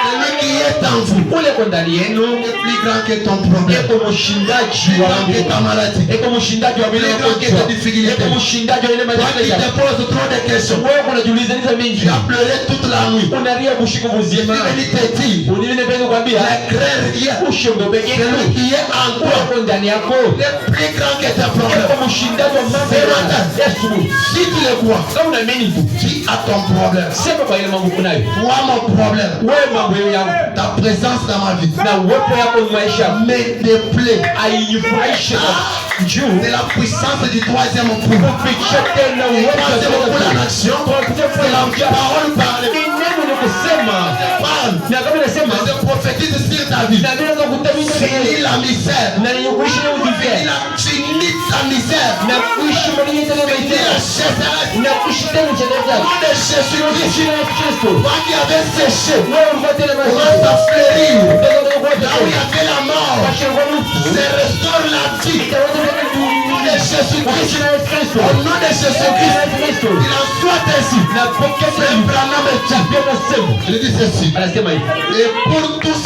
Celui qui est en vous est plus grand que ton problème, plus grand que ta maladie, plus grand que ta difficulté. Toi qui te poses trop de questions, tu as pleuré toute la nuit. Je suis venu te dire, ne crains rien. Celui qui est en toi est plus grand que tes problèmes. Ce matin, si tu le vois, dis à ton problème, vois mon problème. ta présence dans ma vie na uwepo yako maisha me déplaît. hainifurahishi juu C'est la puissance du troisième pouvoir. kufikia tena uwepo Troisième pouvoir en action. C'est la parole parlée. ni neno ni kusema Parle. na kama nasema Je prophétise sur ta vie. na neno kutamini Finis la misère. na ni kuishi na udhaifu Finis ta misère. na kuishi mwenye tena Finis la sécheresse. na kuishi tena cheneza Nom de Jésus-Christ. na Kristo Toi qui avais séché. wewe mfuate na Commence à fleurir. Là où il y maisha avait la mort. Se restaure la vie. Au nom de Jésus-Christ. Au nom de Jésus-Christ. Il en soit ainsi. Frère Branham est dit. Je dis ceci. anasema hivi Et pour tous,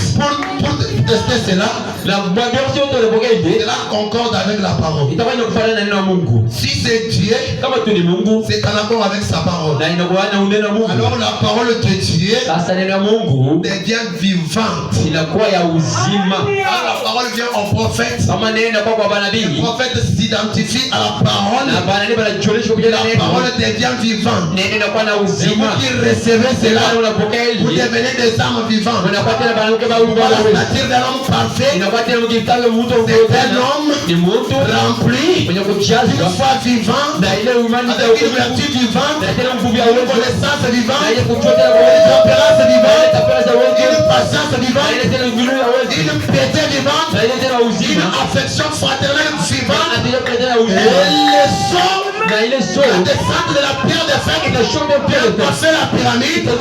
pour tester cela, na mwambie wote wanapokea hivi cela concorde avec la parole. itakuwa inakufanana na neno la Mungu. Si c'est Dieu, Kama tu ni Mungu c'est en accord avec sa parole. na inakuwa na uneno wa Mungu, Alors la parole de Dieu sasa neno la Mungu devient vivante. inakuwa ya uzima. Quand la parole vient au prophète, Kama neno inakuwa kwa le manabii prophète s'identifie à la parole. na manabii wanajulishwa kupitia La neno, parole devient vivante. neno inakuwa na Et vous uzima. qui recevez cela, Kama unapokea vous hili devenez des âmes vivantes. unakuwa tena mwanamke Voilà baba la wewe, nature d'un homme parfait. inakuwa tena mkitaka mtu C'est un homme ni mtu rempli mwenye d'une kujazwa foi vivante, na ile imani ya avec une ukweli vertu vivante, na tena nguvu ya une uwezo connaissance na ile vivante, kujua tena kwa une uwezo tempérance na ile vivante, tabia za uwezo une patience na ile vivante, tena nguvu ya uwezo une piété vivante, na ile tena une uzima affection fraternelle na vivante. ile tena Et uzima les sons, na ile la sio descente de la pierre de fer qui na shombe pia a fait la pyramide, et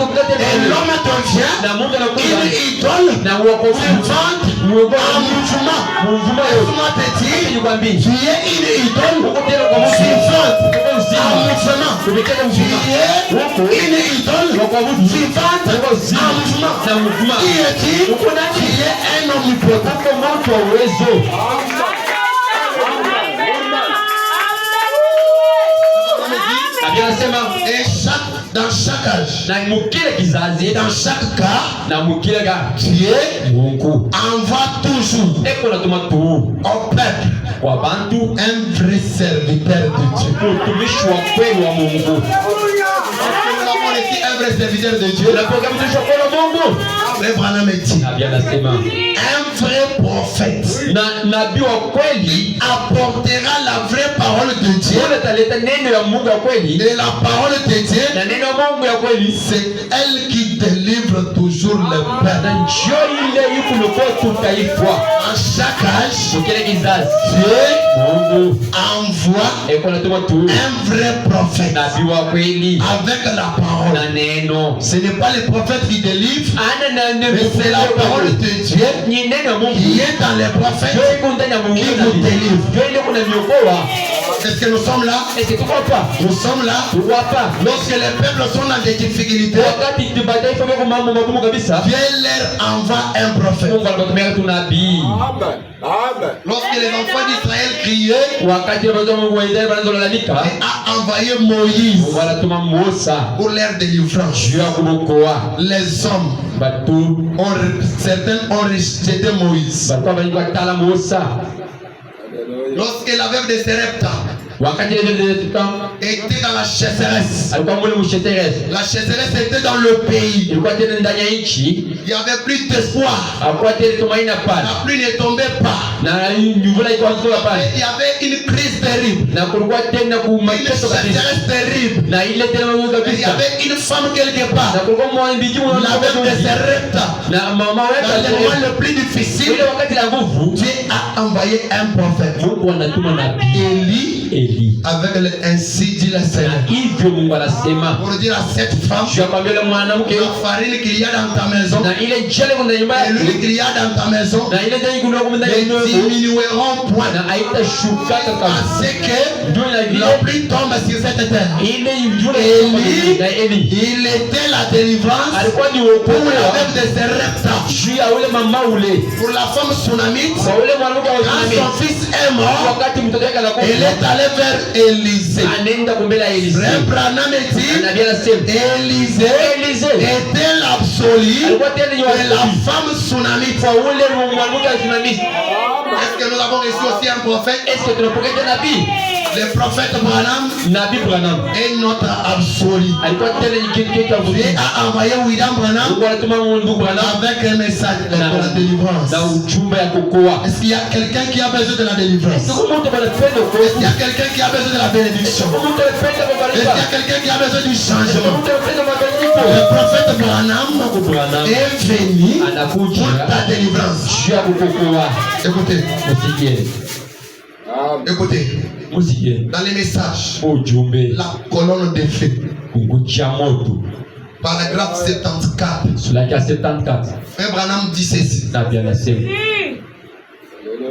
l'homme devient na Mungu anakuja une idole na uokovu vivante en mouvement. mvuma yote Laisse-moi te dire, nikwambie tu es une idole uko tena kwa Mungu vivante uko en uzima mouvement. kupitia Tu mvuma es uko une idole vivante uko en uzima mouvement. na mvuma Qui est-il? uko nani Tu es un omnipotent. uko mtu wa uwezo. Biblia inasema Et dans chaque âge, na mukile kizazi et dans chaque cas, na mukile ga Dieu Mungu envoie toujours eko natuma tu au peuple kwa bantu un vrai serviteur de Dieu. utumishi wa kweli wa Mungu. Nous avons ici un vrai serviteur de Dieu. Unapokuwa mtumishi wa kweli wa Mungu, Frère Branham dit, Biblia inasema un vrai prophète na nabii wa kweli apportera la vraie parole de Dieu. yule ataleta neno ya Mungu ya kweli, Et la parole de Dieu, na neno ya Mungu ya kweli c'est elle qui délivre toujours le na peuple. njoo ile yuko mkoa tutaifwa En chaque âge, mukile kizazi Dieu Mungu envoie eko natuma tu un vrai prophète nabii wa kweli avec la parole. na neno Ce n'est pas le prophète qui délivre, ana na neno mais c'est la parole de Dieu ni neno ya Mungu qui est dans les prophètes. njoo iko ndani ya Mungu Qui vous délivre. njoo ile kuna miokoa. Est-ce que nous sommes là? Ese tuko hapa Nous sommes là. tuko hapa Lorsque les peuples sont dans des difficultés, wakati mataifa yako mambo magumu kabisa, Dieu leur envoie un prophète. Mungu anatumia tu nabii. Lorsque les enfants d'Israël criaient, Wakati watoto wa Israeli wanalalamika, a envoyé Moïse Mungu anatuma Musa pour leur délivrance. juu ya kuokoa Les hommes, batu certains ont rejeté Moïse. balikuwa wanataka Musa. Lorsque la veuve de Sarepta Wakati ile tutam était dans la chasseresse, alikuwa mule msheterezi, la chasseresse était dans le pays. ilikuwa tena ndani ya nchi, Il n'y avait plus d'espoir. hakuwa tena tumaini pale, La pluie ne tombait pas. na mvula ilikuwa nzuri pale, Il y avait une crise terrible. na kulikuwa tena Une kumakeso kabisa, chasseresse terrible. na ile tena Il y kabisa, avait une femme quelque na part. kulikuwa mwambiji La veuve de Sarepta. na mama wetu Dans le moment alikuwa le plus difficile, ile wakati la nguvu, Dieu a envoyé un prophète. Mungu anatuma nabii Eli. Ainsi dit le Seigneur. Na hivyo Mungu anasema Pour dire à cette femme, je akwambia yule mwanamke la farine qu'il y a dans ta maison, na ile njale kuna nyumba et l'huile yake qu'il y a dans ta maison, na ile dai kuna kwa ndani ne yako diminueront point. na haitashuka kabisa, Parce que ndio la ile pluie tombe sur cette terre. ile ndio Eli, na Eli il était la délivrance alikuwa ni pour la wokovu veuve de Sarepta. juu ya ule mama ule, Pour la femme sunamite, kwa ule mwanamke wa quand Israeli, son fils est mort, wakati mtoto wake il anakufa est allé vers Élisée. anaenda kumbele ya Elisa. Frère Branham dit, Nabii anasema Élisée était l'absolu alikuwa tena ni de la wa femme sunamite. kwa ule mwanamke wa Sunamisi. Est-ce que nous avons reçu aussi un prophète? Est-ce que tunapokea nabii? Le prophète Branham Nabii Branham est notre absolu. alikuwa tena kitu cha Dieu a envoyé William Branham Mungu alituma ndugu Branham avec un message de la délivrance. na ujumbe ya kukoa. Est-ce qu'il y a quelqu'un qui a besoin de la délivrance? Siku mtu anapenda Est-ce qu'il y a quelqu'un qui a besoin de la bénédiction? mtu anapenda Est-ce qu'il y kubarika. a quelqu'un qui a besoin du changement? Mtu anapenda mabadiliko. Le prophète Branham Branham est venu anakuja pour ta délivrance. juu ya kukokoa. Écoutez, Musikie. écoutez. Musikie. Dans les messages, Ujumbe la colonne de feu, kungucha moto. paragraphe 74. Sura ya 74. Frère Branham dit ceci. Na bien nasema.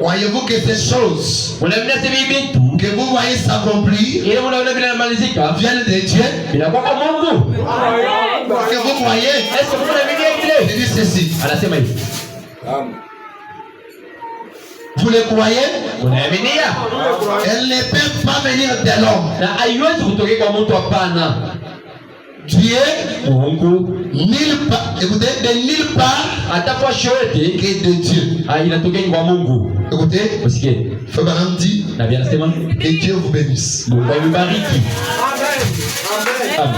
Voyez-vous que ces choses Unaona hivi vitu que vous voyez s'accomplir ile unaona vile inamalizika viennent de Dieu? bila kwa Mungu. Que vous voyez, Est-ce que kuna vile vile? il dit ceci. Anasema hivi. Vous les croyez? Unaaminia? Elles ne peuvent pas venir de l'homme. Na haiwezi kutoka kwa mtu hapana. Dieu, Mungu nulle part, écoutez, de nulle part atakuwa shote que de Dieu. inatoka kwa Mungu. Écoutez, Usikie. Frère Branham dit Na bien nasema que Dieu vous bénisse. Mungu amebariki. Amen.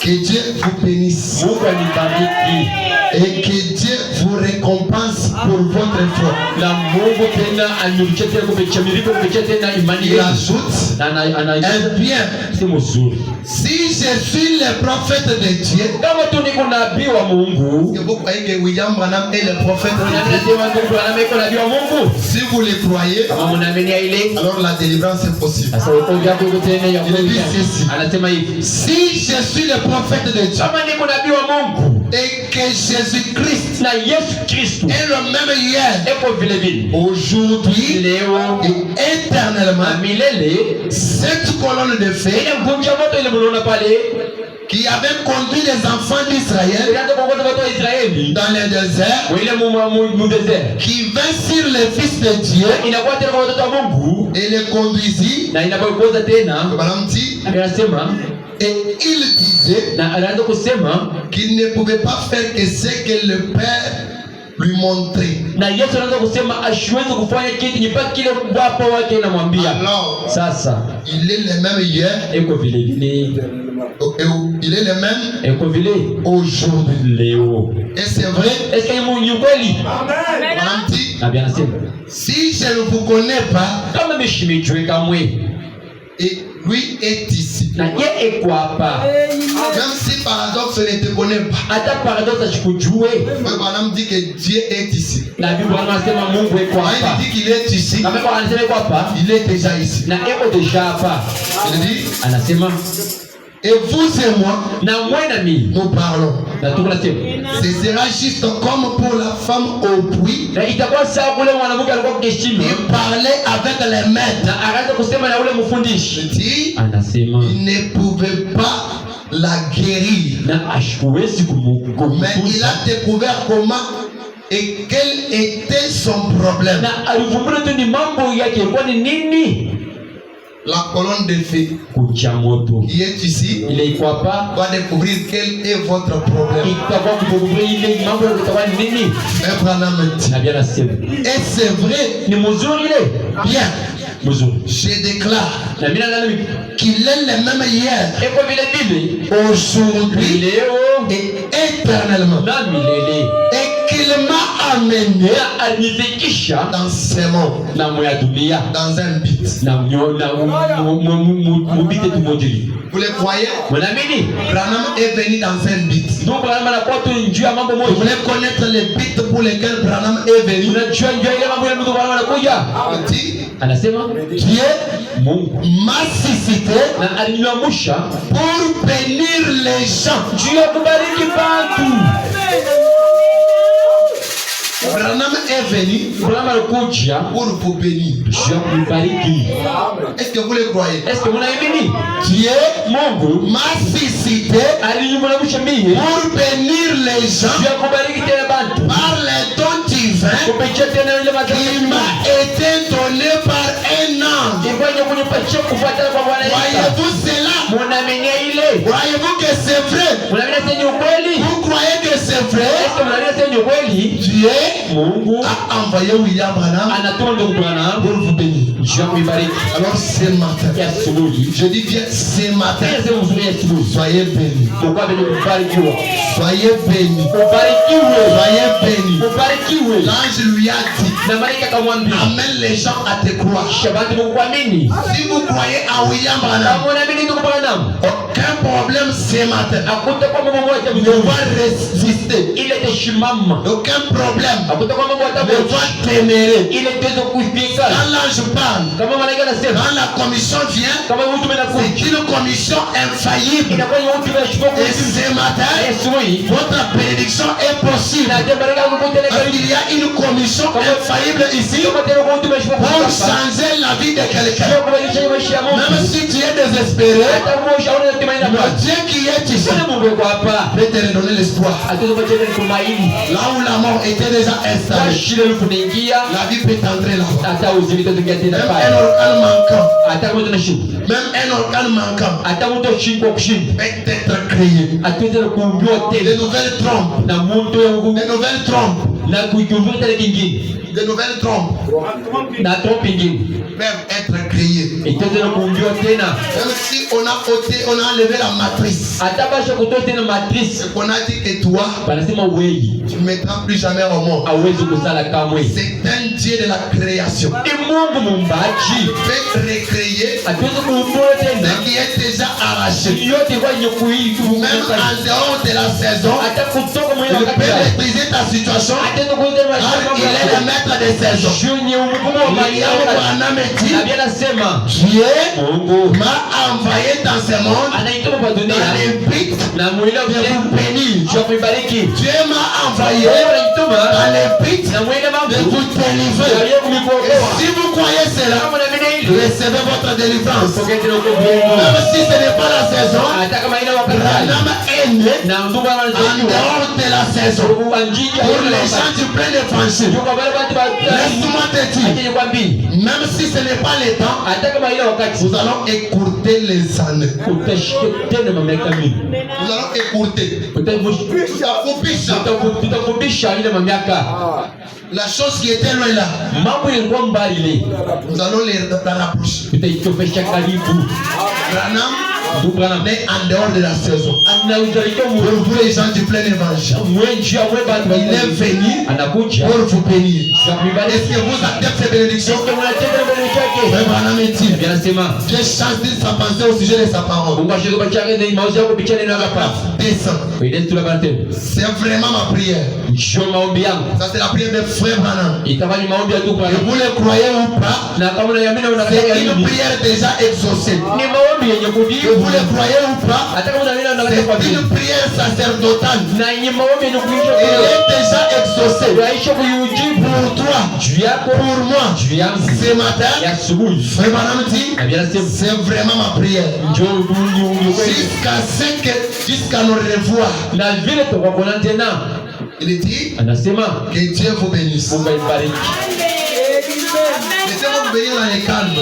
Que Dieu vous bénisse. Mungu amebariki. Et que Dieu vous récompense pour votre effort. Na Mungu tena anirudishe tena kupitia milipo kupitia tena imani Il yetu. ajoute Na ana un bien. si mzuri. Si je suis le prophète de Dieu, Kama tu niko nabii wa Mungu. que vous croyez que William Branham est le prophète de Dieu, Unasema Mungu anameko nabii wa Mungu. si vous le croyez, Kama mnaamini ile alors la délivrance est possible. sasa uko vyako tena ya Il dit ceci. anasema hivi. Si je suis le prophète de Dieu Kama niko nabii wa Mungu et que Jésus-Christ na Yesu Kristo est le même hier, eko vile vile aujourd'hui leo et éternellement, na milele, cette colonne de feu ile mgonja moto ile mnaona pale qui avait conduit les enfants d'Israël ilianza kuongoza watu wa Israeli dans le désert, ile mu desert, qui vint sur les fils de Dieu inakuwa tena kwa watoto wa Mungu et les conduisit, na inapoongoza tena Branham dit, anasema et il disait na anaanza kusema qu'il ne pouvait pas faire que ce que le Père lui montrait. na Yesu anaanza kusema asiwezi kufanya kitu mpaka kile baba wake anamwambia. Alors, Sasa il est le même hier, eko vile vile, il est le même eko vile aujourd'hui. leo. Et c'est vrai, Est-ce que ni kweli? Branham dit, Na bien nasema si je ne vous connais pas, kama mishimijwe kamwe et lui est ici. na ye eko hapa, Même si paradoxe ne te connaît pas, hata paradox achikujue, Frère Branham dit que Dieu est ici. na Biblia anasema Mungu eko Quand hapa. il dit qu'il est ici, Kama kwa anasema eko hapa il est déjà ici. na eko deja hapa, Il dit, anasema et vous et moi, na mwe na mimi nous parlons. na tunasema Ce sera juste comme pour la femme au puits na itakuwa sawa kule mwanamke alikuwa kukeshima qui parlait avec les maîtres. na akaanza kusema na ule mfundishi, Il dit, anasema il ne pouvait pas la guérir. na ashikuwezi Mais il kumfunza a découvert comment et quel était son problème. na alivumbura tu ni mambo yake ilikuwa ni nini. La colonne de feu Kucha moto qui est ici ile iko hapa va découvrir quel est votre problème. itakuwa kuvumbura ile mambo itakuwa ni nini. Frère Branham dit, Na bien nasema et c'est vrai, ni mzuri ile bien, mzuri, je déclare na mimi nadhani qu'il est le même hier, iko vile vile aujourd'hui leo et éternellement. na milele, Et qu'il m'a amené na alinifikisha dans ce monde, na moya dunia dans un but. na mubite tumojili. Vous le croyez? Mnaamini? Branham est venu dans un but. Ndio Branham anakuwa tu njuu ya mambo Vous moja. voulez connaître les buts pour lesquels Branham est venu? Unajua njuu ile mambo ile mtu Branham anakuja. Il dit, Anasema Dieu Mungu m'a suscité na aliniamsha pour bénir les gens. juu ya kubariki watu. Branham est venu Branham alikuja pour vous bénir. juu ya kubariki. Est-ce que vous le croyez? Est-ce que mnaamini? Dieu Mungu m'a suscité aliniamsha mimi pour bénir les juu gens ya kubariki tena watu. par les dons divins Kupitia tena ile qui madhabahu. m'a été donné par un ange. Ifanye kunipatia kufuatana kwa Bwana Yesu. Voyez-vous cela? Mnaamini ile? Voyez-vous que c'est vrai? Mnaamini sasa ni ukweli? Vous croyez que c'est vrai? Est-ce que mnaamini sasa ni ukweli? Dieu Mungu a envoyé William Branham anatuma ndugu Branham pour vous bénir. Alors ce matin, je dis bien ce matin, soyez bénis. Soyez bénis. Soyez bénis. L'ange lui a dit, amène les gens à te croire. Si vous croyez à William Branham, aucun problème ce matin. Ne va résister. Aucun problème ne va témérer. Quand l'ange parle, quand la commission vient, c'est une commission infaillible. Et ce matin, votre prédiction est possible. Il y a une commission infaillible ici pour changer la vie de quelqu'un. Même si tu es désespéré, le Dieu qui est ici peut te redonner l'espoir. Là où la mort était déjà installée, la vie peut entrer là-bas. Même un organe manquant peut être créé. De nouvelles trompes. De nouvelles trompes peuvent être créées. Même si on a enlevé la matrice, et qu'on a dit que toi, tu ne mettras plus jamais au monde. C'est un Dieu de la création. Il peut recréer ce qui est déjà arraché. Même en dehors de la saison, il peut maîtriser ta situation. Il est le maître des saisons. Dieu m'a envoyé dans ce monde dans le but de vous bénir. Dieu m'a envoyé dans le but de vous délivrer. Et si vous croyez cela, recevez votre délivrance. Même si ce n'est pas la saison, Branham est né en dehors de la saison. Pour les gens du plein d'évangile, laisse-moi te dire, même si ce n'est pas le temps, nous allons écourter les années. Nous allons écourter. La chose qui était loin là, nous allons les rapprocher. Branham est en dehors de la saison. Pour vous les gens du plein évangile, il est venu pour vous bénir. Est-ce que vous acceptez ces bénédictions? Branham est dit, Dieu change sa pensée au sujet de sa parole. C'est vraiment ma prière. Ça c'est la prière de frère Branham. Et vous le croyez ou pas, c'est une prière déjà exaucée. Vous le croyez ou pas, c'est une prière sacerdotale. Elle est déjà exaucée. Pour toi, pour moi, ce matin, Frère Branham dit, c'est vraiment ma prière. Jusqu'à nous revoir. Il dit que Dieu vous bénisse. Laissez-moi vous bénir dans les calmes.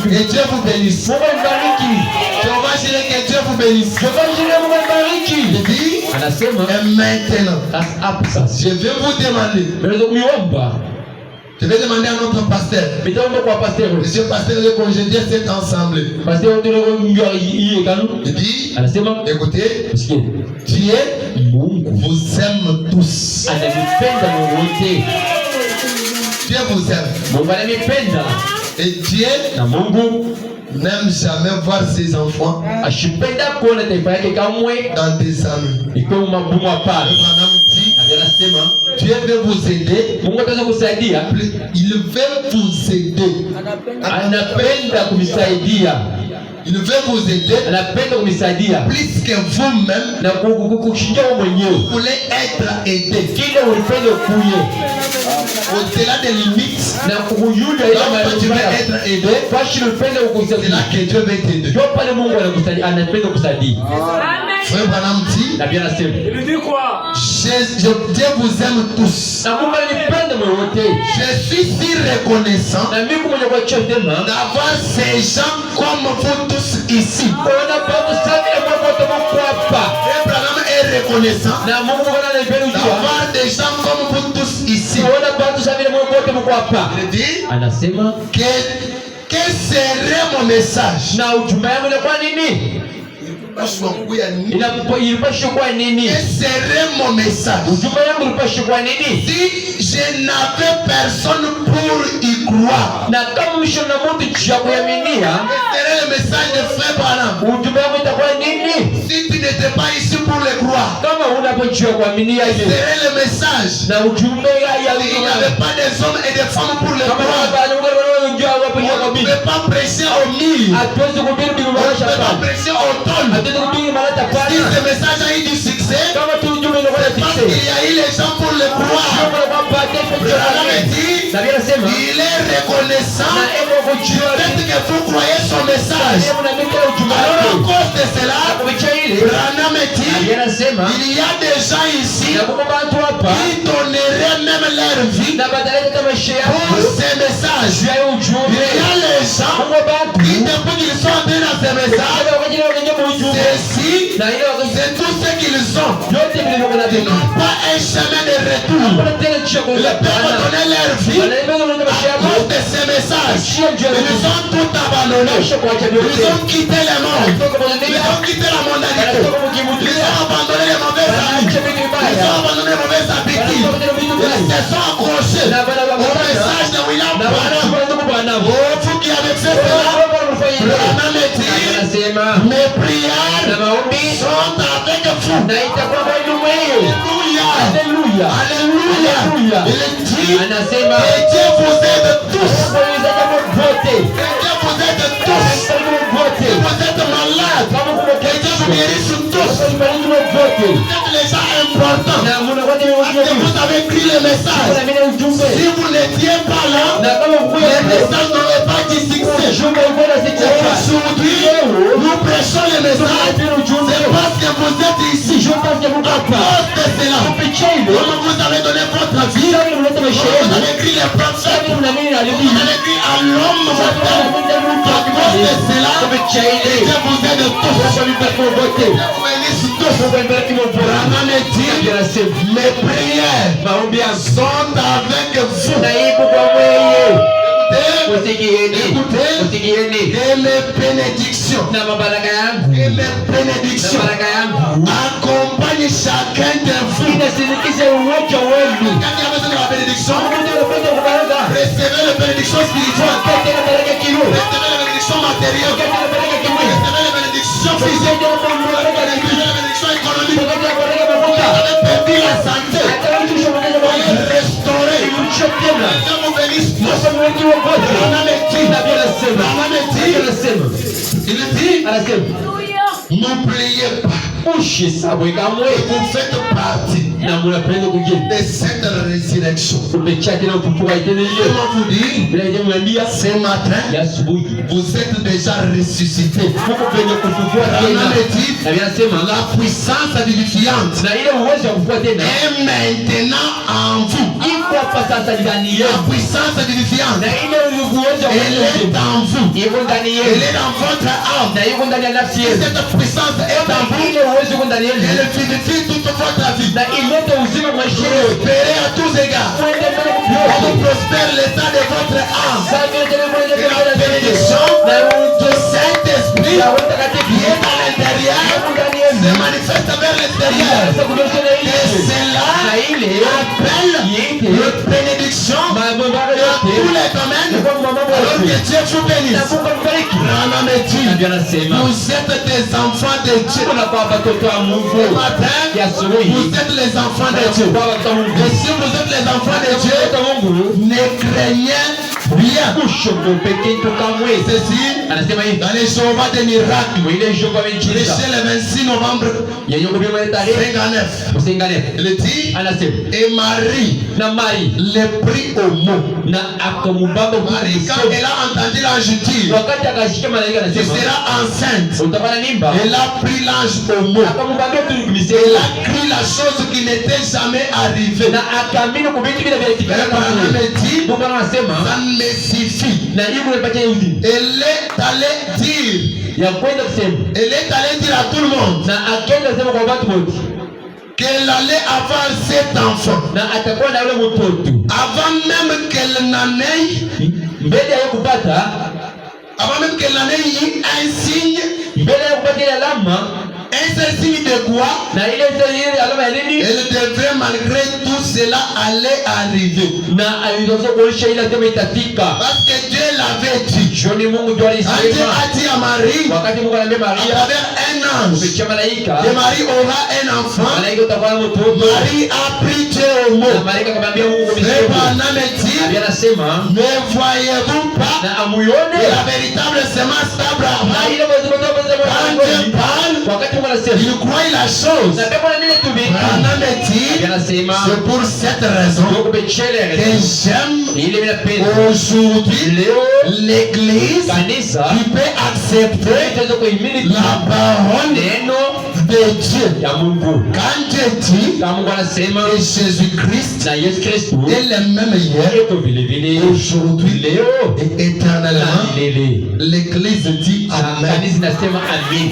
Que Dieu vous bénisse. Je vais dire que Dieu vous bénisse. Il dit, et maintenant, je vais vous demander. Je vais demander à notre pasteur. Monsieur pasteur, de congédier cet ensemble. Il dit, écoutez, Dieu vous aime tous. Dieu vous aime. Et Dieu n'aime jamais voir ses enfants dans des amis. Dieu veut vous aider. Il veut vous aider. Il veut vous aider plus que vous-même. Vous voulez être aidé. Au-delà des limites, là où tu veux être aidé, c'est là que Dieu veut t'aider. Frère Branham dit, Il dit quoi? Dieu vous aime tous. Je suis si reconnaissant d'avoir ces gens comme vous tous ici. Frère Branham est reconnaissant na Mungu kana anapenda ujua d'avoir des gens comme vous tous ici. kuona watu savile Mungu wote mko hapa. Il dit Anasema quel serait mon message? na ujumbe wangu ni kwa nini? Ilipaswa kwa nini? Quel serait mon message? Ujumbe wangu ulipaswa kwa nini? Si je n'avais personne pour y croire, Na kama mshona mtu cha kuaminia, quel serait le message de Frère Branham? ujumbe wangu itakuwa nini? Si tu n'étais pas ici pour le croire, Kama unapojua kuaminia quel hivi. serait le message? Na ujumbe ya Il n'y avait pas des hommes et des femmes pour le kama croire. bado unajua wapo On ne kabisa. pouvait pas prêcher au mille. Hatuwezi kuhubiri On Biblia ne pouvait pas shambani. prêcher au tonnes. Hatuwezi kuhubiri malata Si pana. ce message a eu du succès, Kama tu ujumbe ndio kwa parce tiksi. qu'il y a eu les gens pour le croire. Branham dit, Na bila sema il est reconnaissant na emo kujua peut-être que vous croyez son message. emo na mimi ujumbe Alors à wake. cause de cela, Kupitia ile Branham dit, bila sema il y a des gens ici na kwa watu hapa qui donneraient même leur vie na badala ya maisha yao pour ces messages. ya ujumbe. Il y a les gens Kwa watu qui, depuis qu'ils sont entrés dans ces messages, kwa ajili ya ujumbe ceci, na ile c'est tout ce qu'ils ont. yote vilivyokuwa na Ils vitu. n'ont pas un chemin de retour. Kuna tena chako Ils la peuvent pana. donner leur vie Wanaimeza kwa maisha à yao. cause de ces messages. Ils ont tout abandonné. Ils ont quitté le monde. Ils ont quitté la mondanité. Ils ont abandonné les mauvaises amis. Ils ont abandonné les mauvaises habitudes. Ils se sont accrochés au message de William Branham. Oh, vous qui avez fait cela, Branham dit, mes prières sont avec vous. Alléluia. Alléluia. Il dit que Dieu vous aide tous. Que Dieu vous aide tous. Que vous êtes malades. Que Dieu vous guérisse tous. Peut-être les gens importants. Parce que vous avez pris le message. Si vous n'étiez pas là, le message n'aurait pas du succès. Aujourd'hui, nous prêchons le message. C'est parce que vous êtes ici. À cause de cela, comment vous avez donné votre vie, vous avez écrit les prophètes, vous avez écrit à l'homme mortel. À cause de cela, Dieu vous aide tous. Dieu vous bénisse tous. Branham dit, mes prières sont avec vous. Écoutez, et mes bénédictions, accompagnent chacun de vous. Quand il y a besoin de la bénédiction, recevez la bénédiction spirituelle, recevez la bénédiction matérielle, recevez la bénédiction physique, recevez la bénédiction économique. Vous avez perdu la santé, restauré. Dieu vous bénisse tous. Il dit, n'oubliez pas, vous faites partie de cette résurrection. Comment vous dire, ce matin, vous êtes déjà ressuscité. La puissance vivifiante est maintenant en vous. La puissance vivifiante, elle est en vous. Elle est dans votre âme. Cette puissance est en vous. Elle vivifie toute votre vie. Prospérez à tous égards. On prospère l'état de votre âme. Et la bénédiction du Saint-Esprit qui est à l'intérieur se manifeste vers l'extérieur. Et cela appelle une bénédiction dans tous les domaines. Alors que Dieu vous bénisse. Branham dit, vous êtes des enfants de Dieu. Ce matin, vous êtes les enfants de Dieu. Et si vous êtes les enfants de Dieu, ne craignez rien. Ceci, dans les Jéhovah des miracles, prêché le 26 novembre 59. Il dit, et Marie le prit au mot. Marie, quand elle a entendu l'ange dire, tu seras enceinte, elle a pris l'ange au mot. Elle a cru la chose qui n'était jamais arrivée. Elle dit, ça ne me suffit. Elle est allée dire, elle est allée dire à tout le monde, qu'elle allait avoir cet enfant. na atakuwa na yule mtoto Avant même qu'elle n'en ait, mbele ya kupata, avant même qu'elle n'en ait eu un signe, mbele ya kupata ile alama, un seul signe de quoi? na ile alama ya nini, Elle devrait malgré tout cela aller arriver. na alizoea kuonyesha ile teme itafika, Parce que Dieu l'avait dit. jioni Mungu ndio Dieu alisema, a dit à Marie, wakati Mungu anambia à Maria travers un ange, kupitia malaika, que Marie aura un enfant. malaika utakuwa na mtoto. Marie a pris Dieu au mot. Na malaika akamwambia Mungu Et kumsikia, pendant me dit, Biblia anasema ne voyez-vous pas na amuione que la véritable semence na d'Abraham, ile mwezi mtoto quand Dieu parle, wakati Mungu anasema il croit la chose. na pepo na nini tubi, Pendant me dit, Biblia anasema c'est pour cette raison ndio kubechele que j'aime ile minapenda aujourd'hui leo l'église kanisa qui peut accepter itaweza kuhimili la parole neno de Dieu. ya Mungu. Quand Dieu dit Kama Mungu anasema que Jésus-Christ na Yesu Kristo est le même hier, iko vile vile aujourd'hui leo et na éternellement, milele. l'église dit Na Amen. kanisa nasema amen.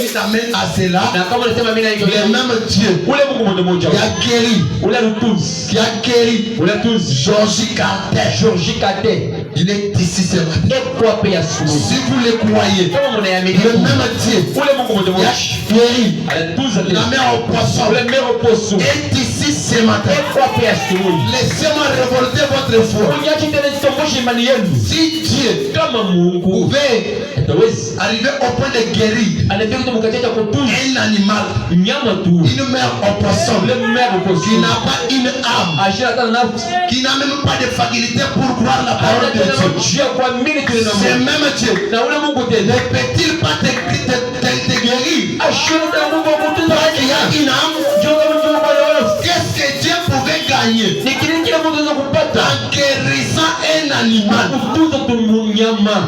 Dit Amen à cela. Na kama unasema amen hiyo Le même Dieu ule Mungu mmoja qui a guéri, ule Lutus qui a guéri ule Lutus Georgie Carter, Georgie Kate il est ici ce matin. eko pe ya sumu. Si vous le croyez, Kama mnaamini le même Dieu ule Mungu qui mmoja a guéri alituza la mère au poisson ule mero poso est ici ce matin. eko pe ya sumu. Laissez-moi révolter votre foi. Unyachi tena chitomboshe imani yenu. Si Dieu Kama Mungu pouvait atawezi arriver au point de guérir anafika kumkatia kutunza un animal, nyama tu une mère au poisson ule mero poso qui n'a pas une âme, ashira tana nafsi qui n'a même pas de faculté pour croire la parole de Dieu, anataka kuamini kile na ce Mungu même Dieu na ule Mungu ne tena peut-il pas te guérir ashira tana Mungu kutunza parce qu'il y a une âme? jonga mtu kwa leo Qu'est-ce que Dieu pouvait gagner ni kile kile Mungu anaweza kupata en guérissant un animal? kutunza tu nyama.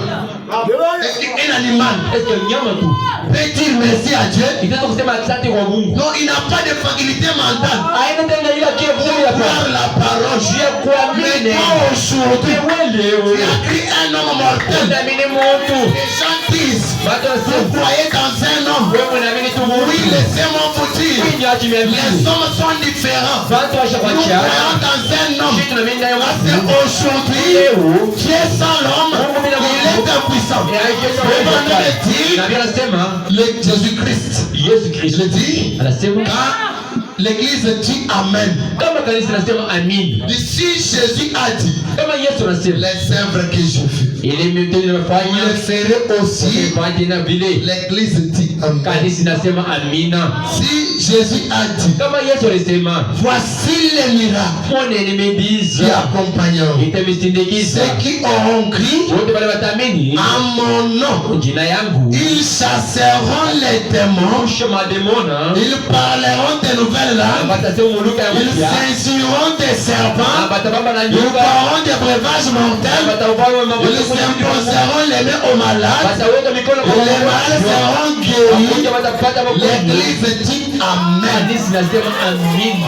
Est-ce qu'un animal Est-ce que nyama tu peut dire merci à Dieu? itaweza kusema asante kwa Mungu? Non, il n'a pas de faculté mentale Haina tena ile akili pour ya croire la parole. ya kuamini. Mais toi aujourd'hui, Wewe leo tu as pris un homme mortel. unaamini mtu Les gens disent, watu vous wasema croyez dans un homme. wewe unaamini tu Oui, Mungu. laissez-moi vous dire, Nyachi les miamini hommes sont différents. watu Nous washakwachia croyons dans un homme. kitu na mimi nayo Parce qu'aujourd'hui, leo Dieu sans l'homme, il est impuissant. Et maintenant, il na dit, bila sema le Jésus-Christ, Yesu il Kristo dit, anasema quand l'église dit Amen, kama kanisa nasema amin, si Jésus a dit, kama Yesu anasema les œuvres que je fais, ile mtendo vous nimefanya le ferez aussi. fanye na vile L'église dit Amen. kanisa nasema amina. Si Jésus a dit, Kama Yesu alisema voici les miracles mone qui nimediza accompagneront itamisindikiza ceux qui auront cru wote wale watamini en mon nom. jina yangu, Ils chasseront les démons, usha mademona ils parleront de nouvelles langues, batasema muluka ya ils mpya saisiront des serpents, batabamba na ils nyoka feront des breuvages mortels, batavaa mambo ils imposeront les mains aux malades, bataweka mikono et les malades seront guéris. watapata magonjwa. L'église dit Amen. Kanisa nasema amina.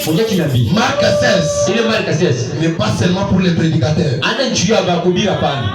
Unja kinabii Marc 16 ile Marka 16 n'est pas seulement pour les prédicateurs. ana njia ya kuhubiri hapana,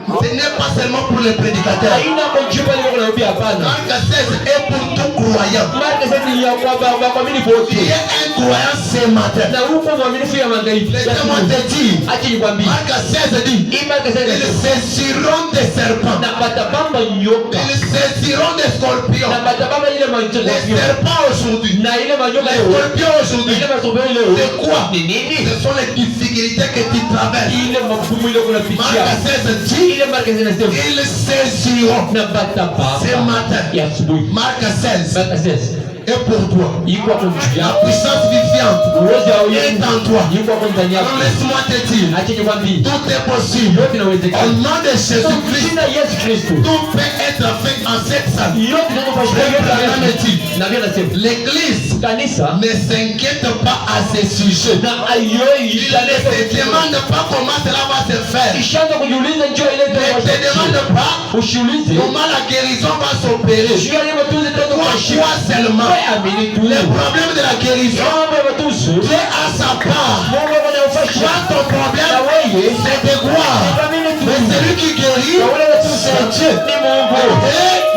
Ce n'est pas seulement pour les prédicateurs. haina njia pale kwa kuhubiri hapana. Marc 16 est pour tout croyant. Marka 16 ni ya kwa kuamini Tu wote es un croyant ce matin. na huko mwaminifu ya magharibi. Laissez-moi te dire, Acha nikwambie Marc 16 dit, hii Marka 16 ils saisiront des serpents, na batabamba nyoka ils saisiront des scorpions. na batabamba ile manyoka Les serpents aujourd'hui, na ile manyoka les leo scorpions aujourd'hui, ile masombe leo c'est quoi? ni nini? Ce sont les difficultés que tu traverses. Ile magumu ile kunapitia Marc 16 dit, ile Marka 16 nasema ils saisiront. na batabamba Ce matin, ya asubuhi. Marc 16 Marka 16 est pour toi. iko kwa njia La puissance viviente uwezo wa est Yesu en toi. iko kwa ndani yako. Alors laisse-moi te dire, Acha nikwambie tout est possible. yote Au inawezekana. nom de Jésus-Christ, Jina Yesu Kristo tout peut être fait en cette salle. yote inafanyika yote na vile nasema L'église kanisa ne s'inquiète pas à ce sujet. na ayoi Il ne se demande pas comment cela va se faire. ishaanza kujiuliza njoo ile Ne te demande pas ushiulize comment la guérison va s'opérer. juu ya ile matuzi tendo kwa shida Crois seulement. amini tu Le problème de la guérison, mambo ya matuzi Dieu a sa part. mambo ya ufasha Toi, ton problème, na wewe c'est de croire. amini tu Mais celui qui guérit, na wale watuzi c'est Dieu. ni Mungu.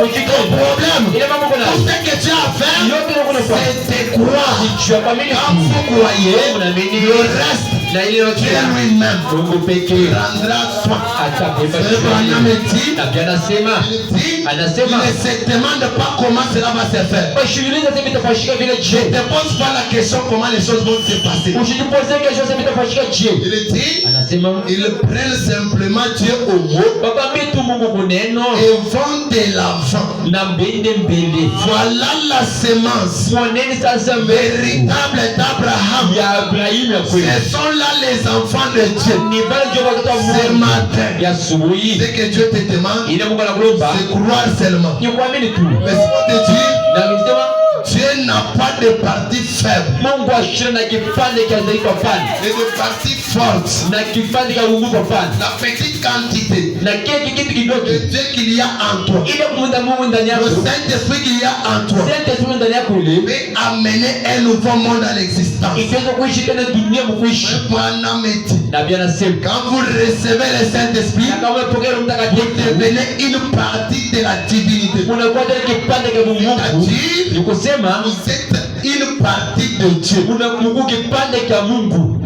Et ton problème, Ile mambo kuna. tout ce que tu as à faire, Yote ndio kuna. c'est de croire. Tu as pas mis Quand vous croyez, unaamini le reste, na ile yote Dieu lui-même Mungu pekee prendra soin. atabeba. Abraham dit, Na pia anasema il anasema ne se demande pas comment cela va se faire. washughulika sasa vitafanyika vile Ne je. te pose pas la question comment les choses vont se passer. Usijipoze kesho sasa vitafanyika je. Il dit, Anasema ils prennent simplement Dieu au mot baba mitu Mungu kuneno et vont de l'avant. na mbende mbele. Voilà la semence Mwaneni sasa mbele véritable d'Abraham. ya Ibrahimu ya kweli. Ce sont là les enfants de Dieu. Ni bali ndio watoto wa Ce Mungu matin, ya asubuhi. ce que Dieu te demande, Ile Mungu anakuomba c'est croire seulement. ni kuamini tu. Mais si on te dit, Na akisema Dieu n'a pas de partie faible, Mungu ashira na kipande cha dhaifu pana mais de partie forte. na kipande cha nguvu pana La petite quantité na kile kitu kidogo de Dieu qu'il y a en toi, ile kumunda Mungu ndani yako. le Saint-Esprit qu'il y a en toi, Sente tu ndani yako ile peut amener un nouveau monde à l'existence. ikiweza kuishi tena dunia mkuishi. Abraham dit, Na pia nasema quand vous recevez le Saint-Esprit, na kama unapokea Roho vous Mtakatifu devenez une partie de la divinité. unakuwa tena kipande cha Mungu. Ni kusema Vous êtes une partie de Dieu. unakuwa kipande cha Mungu.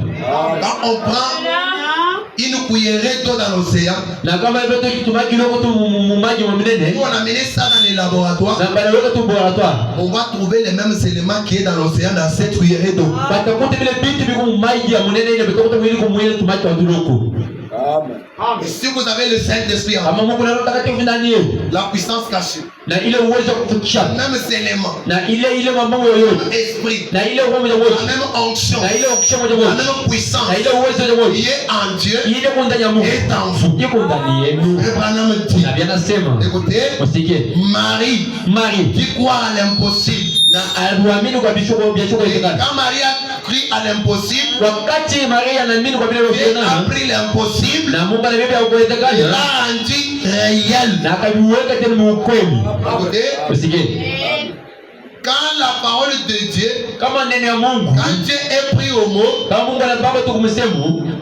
Quand on prend une cuillerée d'eau dans l'océan, Na kama hivyo tu kitu maji loko tu maji wa mnene nous on a mené ça dans les laboratoires, na bali weka tu laboratoire. on va trouver les mêmes éléments qui est dans l'océan dans cette cuillerée d'eau. Batakuta vile vitu viko maji ya mnene ile batakuta mwili kwa mwili tumaji wa duloko. Et si vous avez le Saint-Esprit en vous, Kama Mungu na Roho Mtakatifu ndani yenu la puissance cachée, na ile uwezo wa kufikisha même éléments, na ile mambo yoyote esprit, na ile roho moja la moja même onction, na ile ukisha moja la moja même puissance na ile uwezo moja qui moja est en Dieu ile kwa ndani ya Mungu est en vous. iko ndani yenu. Abraham dit, Na bien nasema écoutez, usikie Marie Marie qui croit à l'impossible. na aliamini kwa biashara Et inawezekana. quand Marie a cru à l'impossible, Wakati Maria anaamini kwa vile Dieu a inawezekana pris l'impossible, na Mungu anabeba il kuwezekana l'a rendu réel. na akaviweka tena muukweli. Écoutez, Usikie quand la parole de Dieu, kama neno ya Mungu quand Dieu est pris au mot, kama Mungu anababa tu kumsemu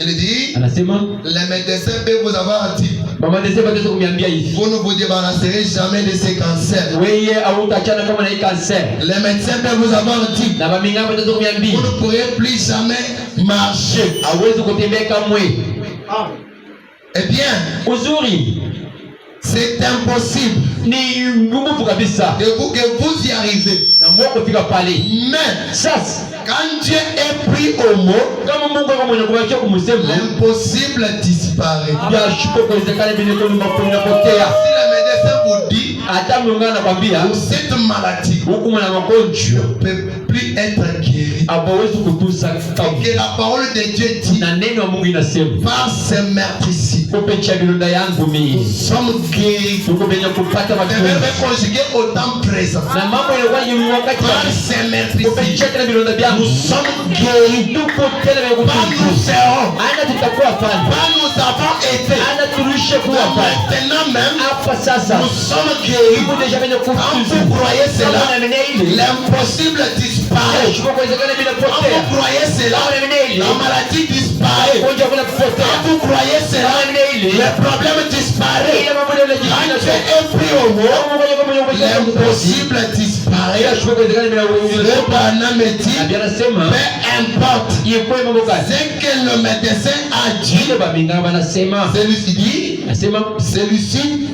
il dit, anasema les médecins peuvent vous avoir dit, mama desema tesa kumiambia hivi vous ne vous débarrasserez jamais de ces cancers. wewe hautachana kama na hii cancer Les médecins peuvent vous avoir dit, na mamingamba tesa kumiambia vous ne pourrez plus jamais marcher. hawezi kutembea kamwe. Eh bien, Uzuri c'est impossible ni ngumu kabisa que vous y arrivez. na Mungu kufika pale. Mais Sasa quand Dieu est pris au mot, kama Mungu kama mwenye kuachia kumsema l'impossible disparaît. ya shipo kuwezekana vile kwa mapotea. Si le médecin vous dit, Hata mungana anakwambia pour cette maladie huku mwana magonjwa ne peut plus être guéri. hawezi kutusa kamwe. Que la parole de Dieu dit, Na neno la Mungu inasema par ces meurtrissures, kupitia vidonda yangu nous mimi sommes guéris. tuko penye kupata Le verbe matunzo est conjugué au temps présent. na mambo yanakuwa ni wakati Par ces meurtrissures, kupitia tena vidonda nous vyangu sommes guéris. tuko tena vya Pas nous kutunza. serons. Ana tutakuwa pale, Pas nous avons été. ana tulishe kuwa pale. Maintenant même, Hapa sasa nous sommes guéris. tuko deja penye Quand kutunza. vous croyez Kama cela, unaamini ile l'impossible disparaît. shipo kuwezekana bila Quand kupotea. vous croyez cela, Kama unaamini ile la maladie disparaît. ugonjwa kuna kupotea. Quand vous croyez cela, Kama unaamini ile le problème disparaît. ile mambo ndio Quand yanajifanya. Dieu est pris au mot, l'impossible disparaît. shipo kuwezekana bila Le Branham dit, Abia nasema peu importe yekwe mambo gani ce que le médecin a dit, ile babingaba nasema celui-ci dit, nasema celui-ci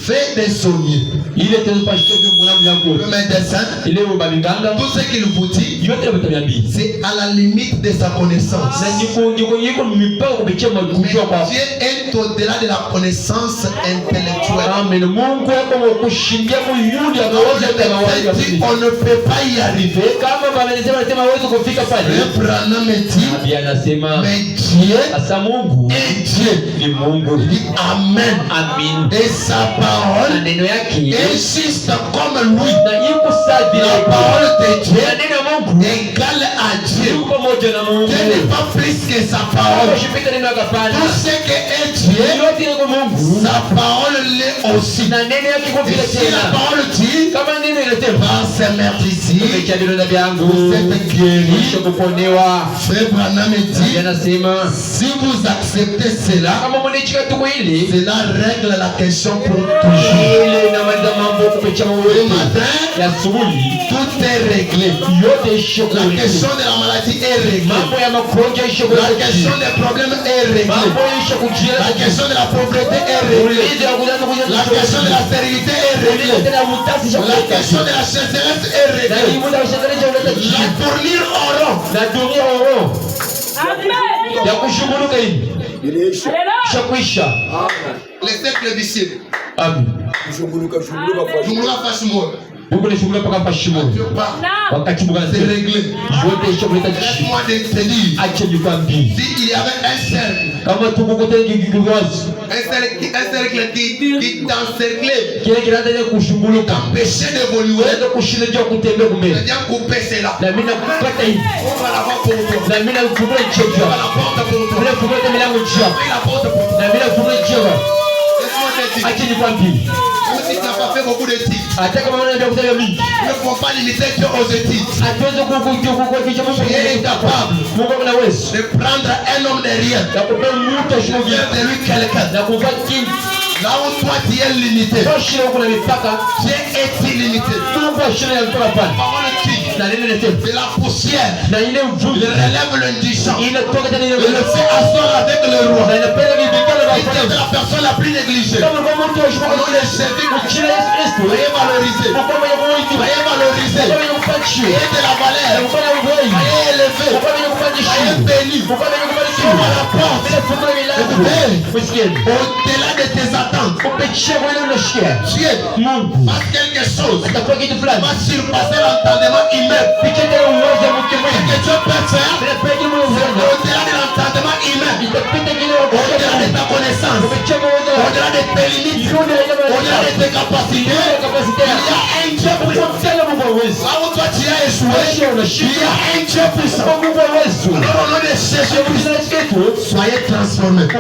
fait de son mieux. ile tena pashike vyo mwanangu Le yangu médecin, ile babinganga tout ce qu'il vous dit, yote mtabiambi c'est à la limite de sa connaissance. na niko mipaka kupitia Mais kujua kwa Dieu est au-delà de la connaissance intellectuelle. amen. Mungu yako kushindia kuyudi akaweza kama Le médecin dit, wao on ne peut pas y arriver. kama baba anasema hawezi kufika pale. Le Branham dit, Abia anasema mais Dieu asa Mungu est Dieu. ni Mungu. Il dit Amen. Amin. Et sa Na parole neno yake est est juste comme lui. na yuko sawa vile La parole de Dieu na neno la Mungu égale à Dieu. yuko pamoja na Mungu. Dieu n'est pas plus que sa parole. Shipita neno akapana. Tout ce qui est Dieu, Yote yuko Mungu. sa parole l'est aussi. Na neno yake kwa vile Et si la tena. parole dit, Kama neno inasema par ses meurtrissures, kupitia vidonda vyangu vous êtes guéris. kuponewa. Frère Branham dit, Anasema si vous acceptez cela, kama mnichika tuko hili cela règle la question pour toujours. ile inamaliza mambo kupitia mambo Le yote matin, ya asubuhi. tout est réglé. Yote La ishokuwa question de la maladie est réglée. mambo ya magonjwa ishokuwa La question des problèmes est réglée. mambo ishokuwa La question de la pauvreté est réglée. La question de la stérilité est réglée. La question de la sécheresse est réglée. La tournure en rond. na dunia oro ya kushughulikia hii shakwisha. Les cercles du ciel. Amen. Kushughulikia Jumla Fashimon. Mungu ni shughuli mpaka pashimo. Dieu parle. Wakati Mungu C'est anasema réglé. yote ishokuwa Laisse-moi te dire. acha nikwambie S'il y avait un cercle, kama tuko kote kigigazi un cercle qui t'encerclait, kile kinataka kushughulika t'empêchait d'évoluer, unaweza kushinda jua kutembea kumbe c'est-à-dire couper cela. na mimi nakukata hivi On va l'avoir pour toi. na mimi nakufungua On njia va la porte pour toi. mimi nakufungua milango njia Ouvre la porte pour toi. na mimi nakufungua njia. Laisse-moi te dire. Acha nikwambie Même si tu n'as pas fait beaucoup de titres, hata kama unaona ndio kutaja mingi il ne faut pas limiter Dieu aux titres. hatuwezi kukufikisha Mungu Tu es incapable Mungu ana uwezo de prendre un homme de rien, na kupea mtu de ashughuli faire de lui quelqu'un. na kuvaa kingi Là où toi tu es limité, kwa shida kuna mipaka Dieu est illimité. Mungu ashina ya mtoka La pale parole dit, na neno linasema de la poussière, na ile il uvumbi relève l'indigent. ile toka tena ile Il le fait asseoir avec le roi. na inapenda vibikala Il vya était la personne la plus négligée. kama kwa mtu wa shughuli On le servit, kuchila Yesu Kristo voyez valoriser, kwa kama yako hivi voyez valoriser, kama yako kupachi voyez de la valeur, kufanya ugoi voyez élevé, kwa kama yako kupachi voyez béni. kwa kama yako kupachi Ouvre la porte. bila funga milango usikie Au-delà de tes attentes, kupitia kwa ile unashikia Dieu Mungu fasse quelque chose qui atakuwa kitu fulani va surpasser l'entendement humain. pikete uwezo wa mtu Ce mwingine que Dieu peut faire, bila peke Mungu au-delà de l'entendement humain, itapita kile au-delà de ta connaissance, kupitia uwezo au-delà de tes limites, au-delà de tes capacités, il y a un Dieu puissant. Là où toi tu as échoué, il y a un Dieu puissant. Alors au nom de Jésus-Christ, soyez transformés. Il dit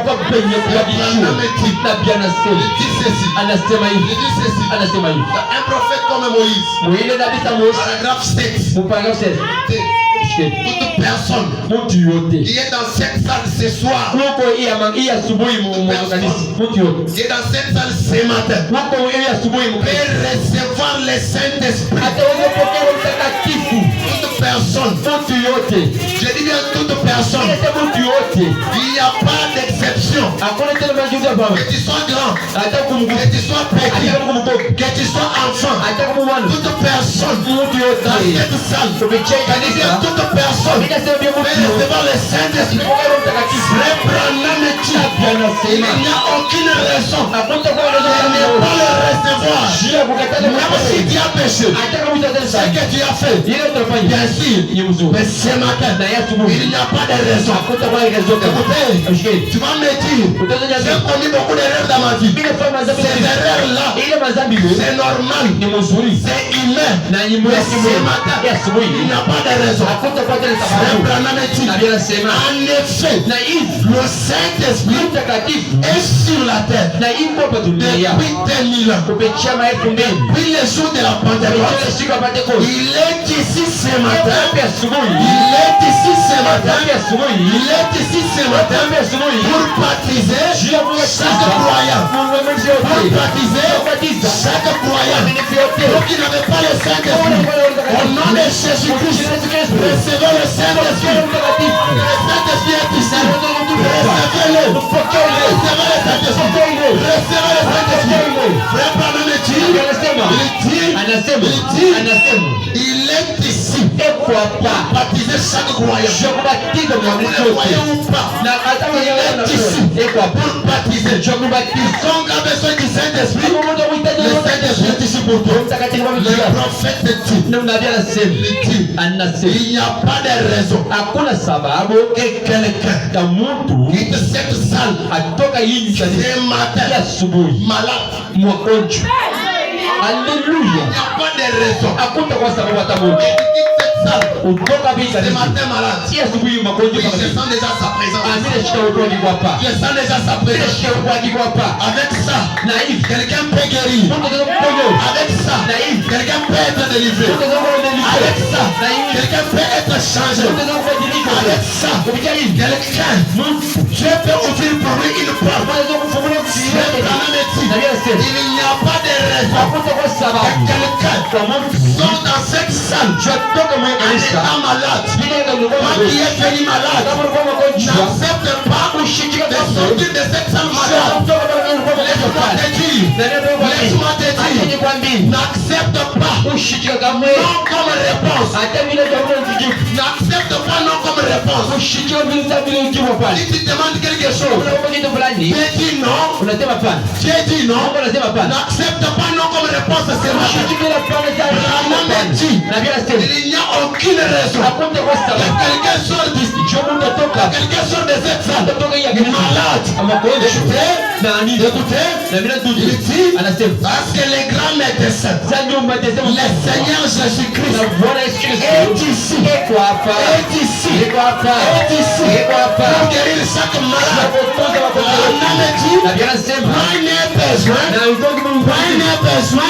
ceci. Il dit ceci. Un prophète comme Moïse, paragraphe 7. Toute personne qui est dans cette salle ce soir, qui est dans cette salle ce matin, peut recevoir le Saint-Esprit. Toute personne, je dis bien toute personne, il n'y a pas d'exception. Que tu sois grand, que tu sois petit, que tu sois enfant, toute personne dans cette salle, toute personne peut recevoir le Saint-Esprit. Frère Branham dit, il n'y a aucune raison de ne pas le recevoir. Même si tu as péché, ce que tu as fait, bien sûr, mais ce matin, il n'y a pas de raison. Écoutez, tu vas me dire, j'ai commis beaucoup d'erreurs dans ma vie. Ces erreurs-là, c'est normal, c'est humain. Mais ce matin, il n'y a pas de raison. Frère Branham dit, en effet, le Saint-Esprit est sur la terre depuis 2000 ans. Depuis le jour de la Pentecôte, il est ici ce matin. Il est ici ce matin. Il est ici ce matin pour baptiser chaque croyant. Pour baptiser chaque croyant. Donc il n'avait pas le Saint-Esprit. Au nom de Jésus-Christ, recevez le Saint-Esprit. Le Saint-Esprit est ici. Recevez-le. Recevez le Saint-Esprit. Recevez le Saint-Esprit. Frère Branham il est ici pour baptiser chaque croyant. Croyant ou pas, il est ici pour baptiser. Quiconque a besoin du Saint-Esprit, le Saint-Esprit est ici pour toi. Le prophète dit, il n'y a pas de raison que quelqu'un quitte cette salle ce matin malade. Haleluya. Il n'y a pas de raison. Hakuna kwa sababu hata moja. Utoka bisa Ce matin malade. Si asubuhi magonjwa Oui, kama je sens déjà sa présence. Amina shika utoki kwa hapa. Je sens déjà sa présence. Shika utoki kwa hapa. Avec ça, Na hivi quelqu'un peut guérir. Mungu atakuponya. Avec ça, Naïf. quelqu'un peut être délivré. Mungu atakuponya. Avec ça, Naïf. quelqu'un peut être changé. Mungu atakuponya. Avec ça, Kupitia hivi quelqu'un, Dieu peut ouvrir pour lui une porte. Mungu atakufungulia Dieu peut la médecine. Na bila sema Il n'y a pas de raison hakuna kwa que sababu quelqu'un sort dans cette salle tunatoka mwa en kanisa étant malade. bila ndio Toi qui es venu malade, kama ulikuwa mgonjwa n'accepte pas ushikike de kwa sortir de cette salle malade. Laisse-moi te dire, laisse-moi te dire, n'accepte pas non comme réponse. N'accepte pas non comme réponse. Si tu demandes quelque chose, Dieu dit non. Dieu dit non. N'accepte pas non comme réponse ce matin. Branham dit, il n'y a aucune raison que quelqu'un sorte d'ici. Quelqu'un sort de cette salle malade. Écoutez, il dit, parce que les grands médecins, le Seigneur Jésus-Christ est ici. Est ici. Est ici. Pour guérir chaque malade. Branham dit, point n'est besoin. Point n'est besoin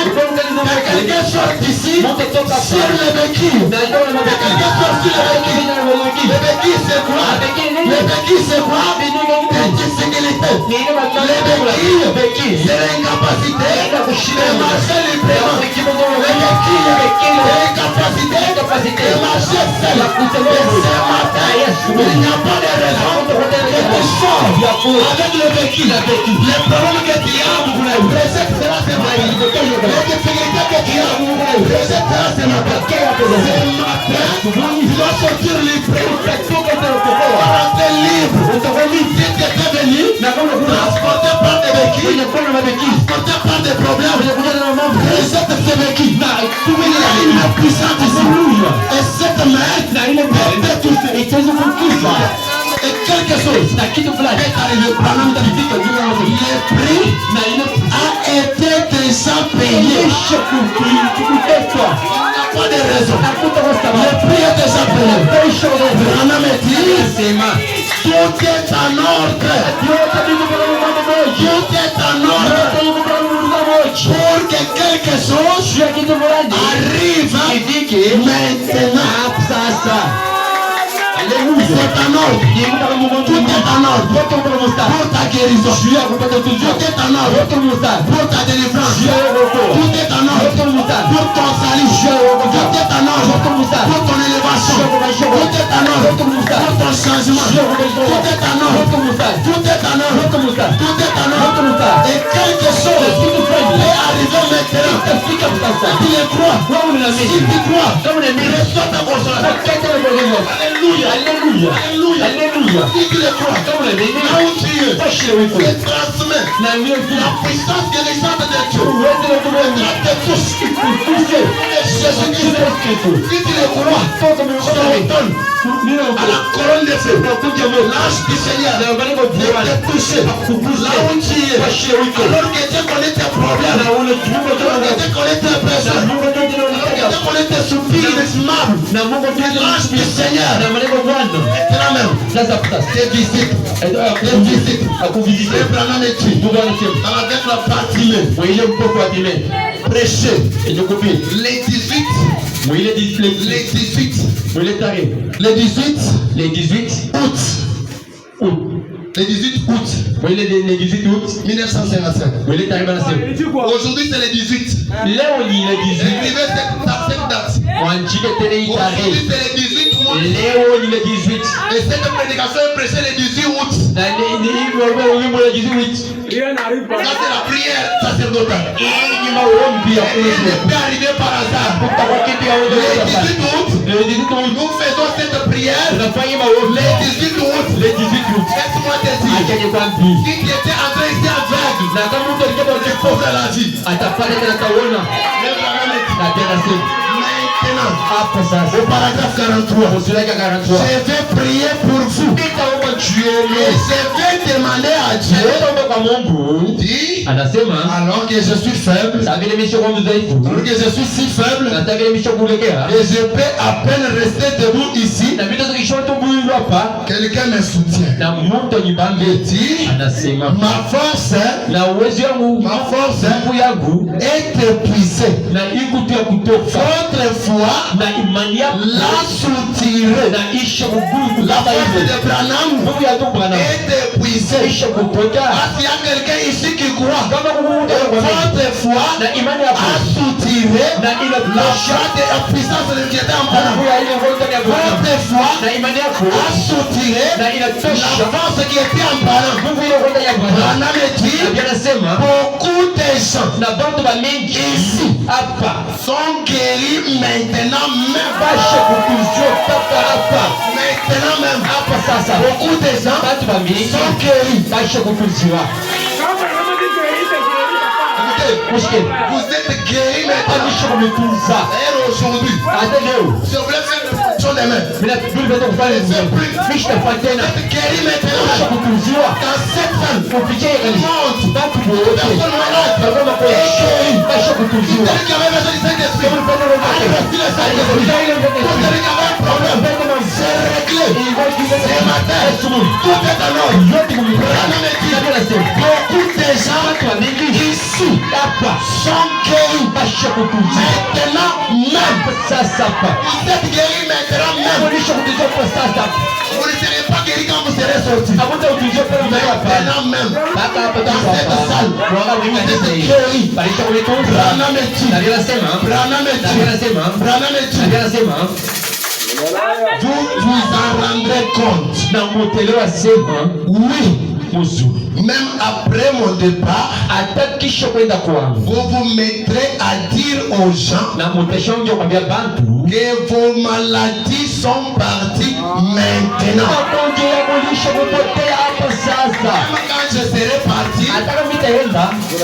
que quelqu'un sorte d'ici sur le béquille. Que quelqu'un sorte sur le béquille. Le béquille c'est quoi? Le béquille c'est quoi? Insécurité. Le béquille c'est l'incapacité de marcher librement. Le béquille c'est l'incapacité de marcher seul. Et ce matin, il n'y a pas de raison que tu sors avec le béquille. Les problèmes que tu as, recette cela ce matin. Les difficultés que tu as, recette cela ce matin. Ce matin, tu dois sortir libre. Rentrer libre. Si tu étais venu, transporté par des béquilles, transporté par des problèmes, recette ces béquilles. Il y a une puissance ici. Et cette main peut toucher. Et quelque chose est arrivé par nous. Le prix a été déjà payé. Il n'y a pas de raison. Le prix est déjà payé. Branham dit, tout est en ordre. Tout est en ordre. Pour que quelque chose arrive maintenant. Alléluia. C'est en ordre. Tout est en ordre. Pour ta guérison. Tout est en ordre. Pour ta délivrance. Tout est en ordre. Pour ton salut. Tout est en ordre. Pour ton élévation. Tout est en ordre. Pour ton changement. Tout est en ordre. Tout est en ordre. Tout est en ordre. Et quelque chose est arrivé maintenant. Tu le crois. Si tu crois, reçois ta consolation. Alléluia. Alléluia. Si tu le crois, là où tu es, je transmets la puissance guérissante de Dieu. Te touche. Jésus-Christ. Si tu le crois, je te donne à la couronne de feu. L'âge du Seigneur te toucher. Là où tu es, alors que Dieu connaît tes problèmes, alors que Dieu connaît tes besoins, alors que Dieu connaît tes soupirs inestimables, l'âge du Seigneur maintenant même tes visites, visiter Branham avec la partie prêcher les 18 août. Le 18 août. Le 18 août 1955. Aujourd'hui c'est le 18. Leo ni le 18. Écrivez cette date. Aujourd'hui c'est le 18 août. Leo ni le 18. Et cette prédication est prêchée le 18 août. Rien n'arrive pas. Ça c'est la prière sacerdotale. Il n'est pas arrivé par hasard. Le 18 août, nous faisons cette prière. Le 18 août. Laisse-moi te dire. Si tu étais entré ici aveugle, tu pauvre la vie. Maintenant, Hapa sasa. au paragraphe 43, Mstari wa 43. je vais prier pour vous. Nitaomba Et jioni. je vais demander à Dieu. Nitaomba kwa Mungu. Dit, Anasema alors que je suis faible, saa vile mimi sio mdhaifu. alors que je suis si faible, Na saa vile mimi sio kulegea. et je peux à peine rester debout ici, Na vitu zikishoto mwili hapa quelqu'un me soutient. na mtu nyumbani. Dit, Anasema ma force, na uwezo wangu ma force nguvu yangu est épuisée. na ikutu ya kutoka Votre foi na imani yako l'a soutiré. na isha kugumu La kama force hivyo. de Branham Nguvu ya Mungu Bwana est épuisée. isha kutoka S'il y a quelqu'un ici qui croit, kama kugumu et kwa mimi votre foi na imani yako a soutiré na la inatosha joie de la puissance de Dieu en nguvu Branham. ya ile nguvu ya Bwana Votre foi na imani yako a soutiré na la inatosha force qui était en Branham. nguvu ile nguvu ya Bwana. Branham dit, Na anasema beaucoup de gens na bantu ba mingi ici hapa sont guéris maintenant même. basha kukuzio papa hapa Maintenant même. hapa sasa Beaucoup de gens bantu ba mingi sont guéris. basha kukuziwa. Écoutez, Mushike vous êtes guéris maintenant. abisha kumekuza D'ailleurs, aujourd'hui, hata leo si vous voulez faire une fonction des mains, bila bila vitu kufanya nini mishta fatena vous êtes guéris basha maintenant. kukuziwa Dans cette salle, kupitia kanisa monde, bantu bote personne malade, kama kwa basha kukuziwa celui qui avait besoin du Saint-Esprit, kama ulipata roho allez yake respirer le Saint-Esprit. Tout celui qui avait un problème, c'est réglé. Ce matin, tout est en ordre. Branham dit, beaucoup de gens ici sont guéris maintenant même. Vous êtes guéris maintenant même. Vous ne serez pas guéris quand vous serez sortis. Maintenant même. Dans cette salle, vous êtes guéris. Branham dit, Branham dit, vous vous en rendrez compte. na motelewa sema Oui, mzuri même après mon départ, hata kisha kwenda kwangu vous vous mettrez à dire aux gens na mutashonja kwambia bantu que vos maladies sont parties maintenant. magonjwa ya kulisha kupotea hapa sasa. Même quand je serai parti, Hata kama itaenda vous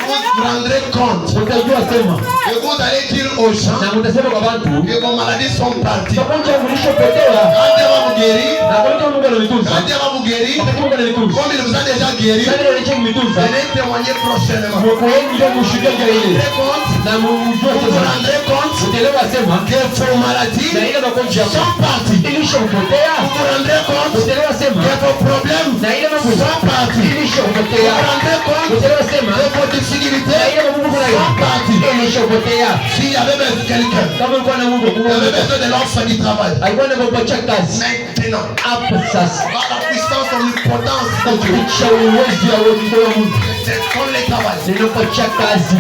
vous rendrez compte utajua sema que vous allez dire aux gens na mutasema kwa bantu que vos maladies sont parties. magonjwa ya kulisha kupotea Quand Dieu va vous guérir, na kwa nini Mungu ananitunza quand Dieu va vous guérir, wakati Mungu ananitunza comme il vous a déjà guéri, sasa ndio niche kunitunza venez témoigner prochainement. Vous mwokoeni ndio mshuhudia ile vous rendrez compte, na mjue vous vous sasa rendrez compte mtelewa sema que vos maladies na ile magonjwa sont parties. ilisha kupotea Vous vous rendrez compte mtelewa sema que vos problèmes na ile magonjwa sont partis. ilisha Vous kupotea vous rendrez compte mtelewa sema que vos na difficultés ile magonjwa nayo sont parties. ilisha kupotea. S'il y avait besoin de quelqu'un, Kama ulikuwa na Mungu il y avait besoin de l'offre du travail. alikuwa anakupatia kazi Maintenant, hapo sasa, par la puissance, omnipotence de Dieu, kupitia uwezo wa Mungu wa Mungu c'est comme le travail. ninakupatia kazi.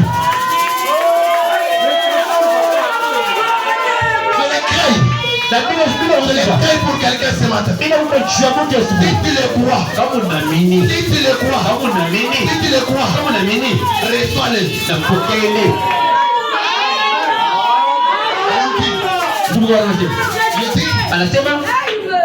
Je le crie. Na bila Je le crie pour quelqu'un ce matin. kupatia Mungu Si asubuhi. tu le crois, Kama unaamini, si tu le crois, kama unaamini, si tu le crois, kama unaamini, reçois-le. na mpokee ile. Mungu anasema, Je dis, anasema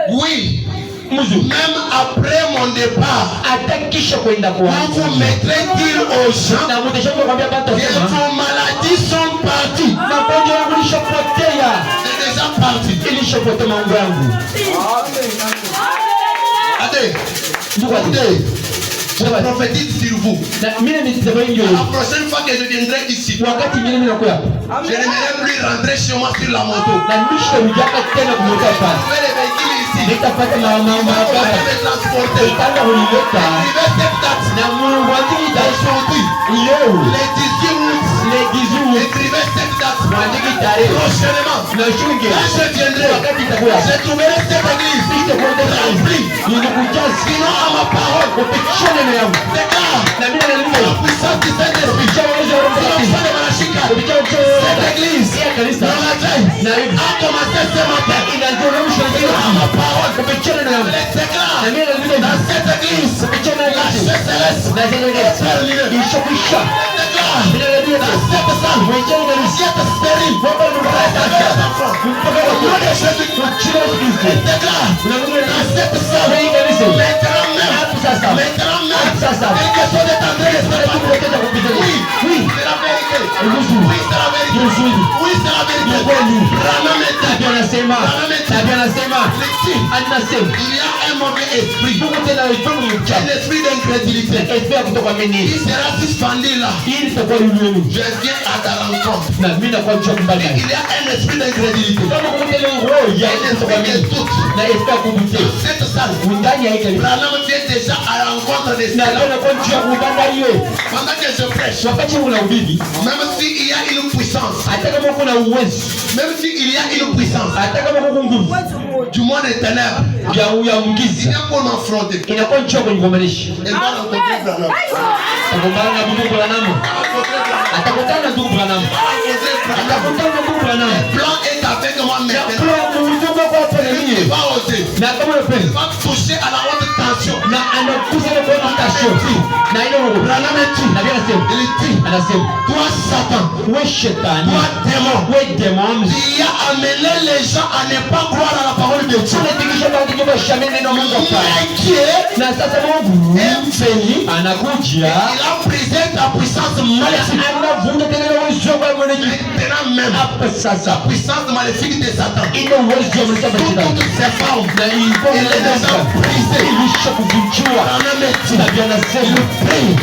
oui, mzuri, même après mon départ, atakisha kwenda vous kwangu vous mettrez dire aux gens na mtashaka kwambia bata que sema vos maladies sont parties. magonjwa yangu ilishapotea, C'est déjà parti. ilishapotea mambo yangu. Attendez, Mungu écoutez, je prophétise sur vous. na mimi nitasema hiyo La prochaine fois que je viendrai ici, wakati mwingine mimi nakuja je n'aimerais plus rentrer chez moi sur la moto. na nishitarujaka tena kumweka Je pale, vais les véhicules ici. nitapata na On va baba me transporter. itaanza kunileta Écrivez cette date. na Mungu andika Aujourd'hui, leo le 18 août. le 18 Écrivez cette date. mwandike tarehe Prochainement, na shunge quand je viendrai, wakati itakuwa je trouverai cette église remplie. nilikujaza Sinon, à ma parole, kupitia neno yangu déclare na mimi la nalikuwa puissance du Saint-Esprit. kupitia uwezo wa Roho C'est Mtakatifu l'enfant de Malachika. kupitia Cette église, ya kanisa dans laquelle na hivi a commencé ce matin. inazorushwa Sinon, à ma parole, kupitia neno yangu je déclare na mimi nalikuwa dans cette église, kupitia neno la yangu sécheresse na zile est terminée. ilishakwisha Je déclare mimi nalikuwa dans cette salle, kupitia neno yangu cette stérile, Baba ni les enfants, mpaka au nom de Jésus, kuchira Kristo je déclare dans cette salle, hii kanisa maintenant même, hapo sasa maintenant même, sasa quelque chose est en train de se passer. kupita Oui, oui c'est la vérité. Yesu Oui, c'est la vérité. Oui, c'est la vérité. Branham est Nabii anasema, anasema il y a un mauvais esprit. Mungu tena yupo Un esprit d'incrédulité. esprit ya kutokuamini. Il sera suspendu là. Hii itakuwa yule. Je viens à ta rencontre. Na mimi nakuwa njoo mbali. Il y a un esprit d'incrédulité. Kama kuna ile roho ya Un esprit de doute. na esprit ya kubutia. Cette salle. Ndani ya hili. Branham vient déjà à la rencontre de Na cela. kuna kwa njoo kubanda hiyo. Pendant que je prêche, Wakati una ubibi, même s'il y a une puissance, hata kama kuna uwezo, même s'il y a une puissance hata kama kuna nguvu du monde des ténèbres, ya il mgizi, vient pour m'affronter. inakuwa njoo kunigombanisha. Elle va rencontrer Branham. Atagombana na ndugu Branham. Atakutana na ndugu Branham. Atakutana na ndugu Branham. Le plan est avec moi maintenant. Kwa mjumbe kwa Il pale. va oser. Na kama Il unapenda va toucher à la haute tension. na anakuza ile kwa mtasho. Na ile roho. Branham est dit. Na bien anasema, Il dit, anasema, toi Satan, wewe shetani, toi démon, wewe demon, qui a amené les gens à ne pas croire à la parole de Dieu. unatikisha baadhi ya shameni neno Mungu hapa. Dieu Na sasa Mungu est venu. anakuja, Il a brisé ta puissance maléfique. anavunja tena ile uwezo wa mwenyeji. Maintenant même, Hapa sasa la puissance maléfique de Satan. ile uwezo wa mwenyeji Toutes ces formes, na ipo il est déjà brisé. ilisha kuvunjwa. Branham est dit. Na bien anasema,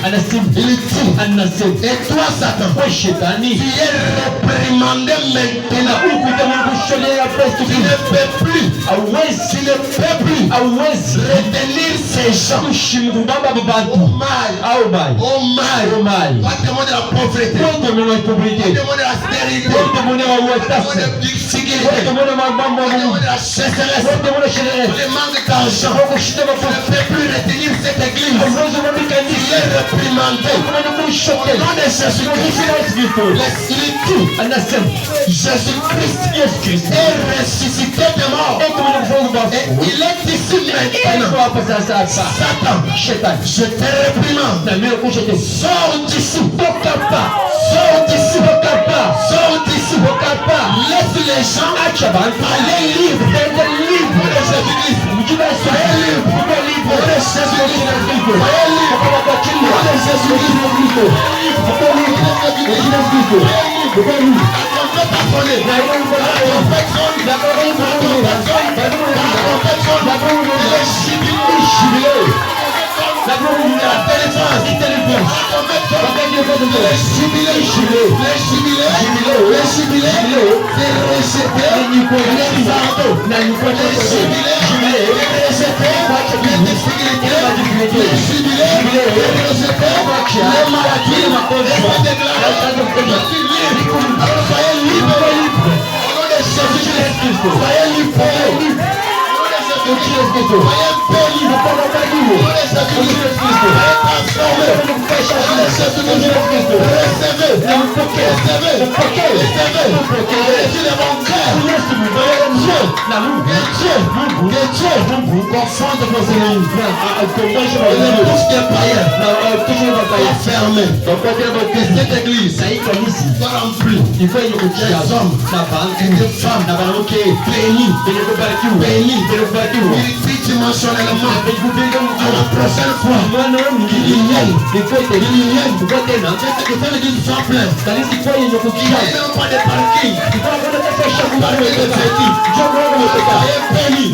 anasema, Il dit, anasema, et toi Satan, wewe shetani, tu es réprimandé maintenant. ukuta Mungu shule ya Kristo Tu ne peux plus, hauwezi, tu ne peux plus hauwezi retenir ces gens. kushimgubamba Oh babantu my, au bai oh my, au mai pas témoin de la pauvreté, wote mwana ipobrite témoin de la stérilité, wote mwana wa témoin uatasi de wote difficulté, mwana mambo témoin de la sécheresse, wote mwana sherehe le manque d'argent. kushinda Tu ne mafuta peux plus retenir cette église. uwezo wa Tu kanisa es réprimandé. mwana Au kushote nom de Jésus-Christ, il dit, anasema Jésus-Christ Yesu Kristo est ressuscité de mort. eko mwana kufunga Et il est ici maintenant. hapa sasa hapa Satan, shetani je te réprimande. na mimi kushete Sors d'ici. toka pa Sors d'ici. toka pa Sors d'ici. toka pa Laisse les gens acha bantu aller libres. tende libre De Jésus-Christ. mjumbe Soyez libres. Mungu libre De Jésus-Christ. Soyez Soyez libres. kwa kwa chini De Jésus-Christ. La trompette a sonné. La trompette sonne. La trompette sonne. Il est jubilé. La délivrance. La trompette sonne. Il est jubilé. Il est jubilé. Il est jubilé. Il est rejeté. Il est fardeau. Il est jubilé. Il est rejeté. Il est difficulté. Il est jubilé. Il est rejeté. Les maladies. Les déclaré. Je suis libre. Alors soyez libres. Au nom de Jésus-Christ. Soyez libres. Soyez bénis. Au nom de Jésus-Christ. Soyez transformés. Au nom de Jésus-Christ. Recevez. Recevez. Recevez de mon cœur. Que Dieu confonde vos ennemis. Les bouches des païens fermées. Que cette église soit remplie des hommes et des femmes bénis, multidimensionnellement. À la prochaine fois, qu'il y ait que cette église soit pleine. Il n'y a même pas de parking. Parmi les petits. Soyez bénis.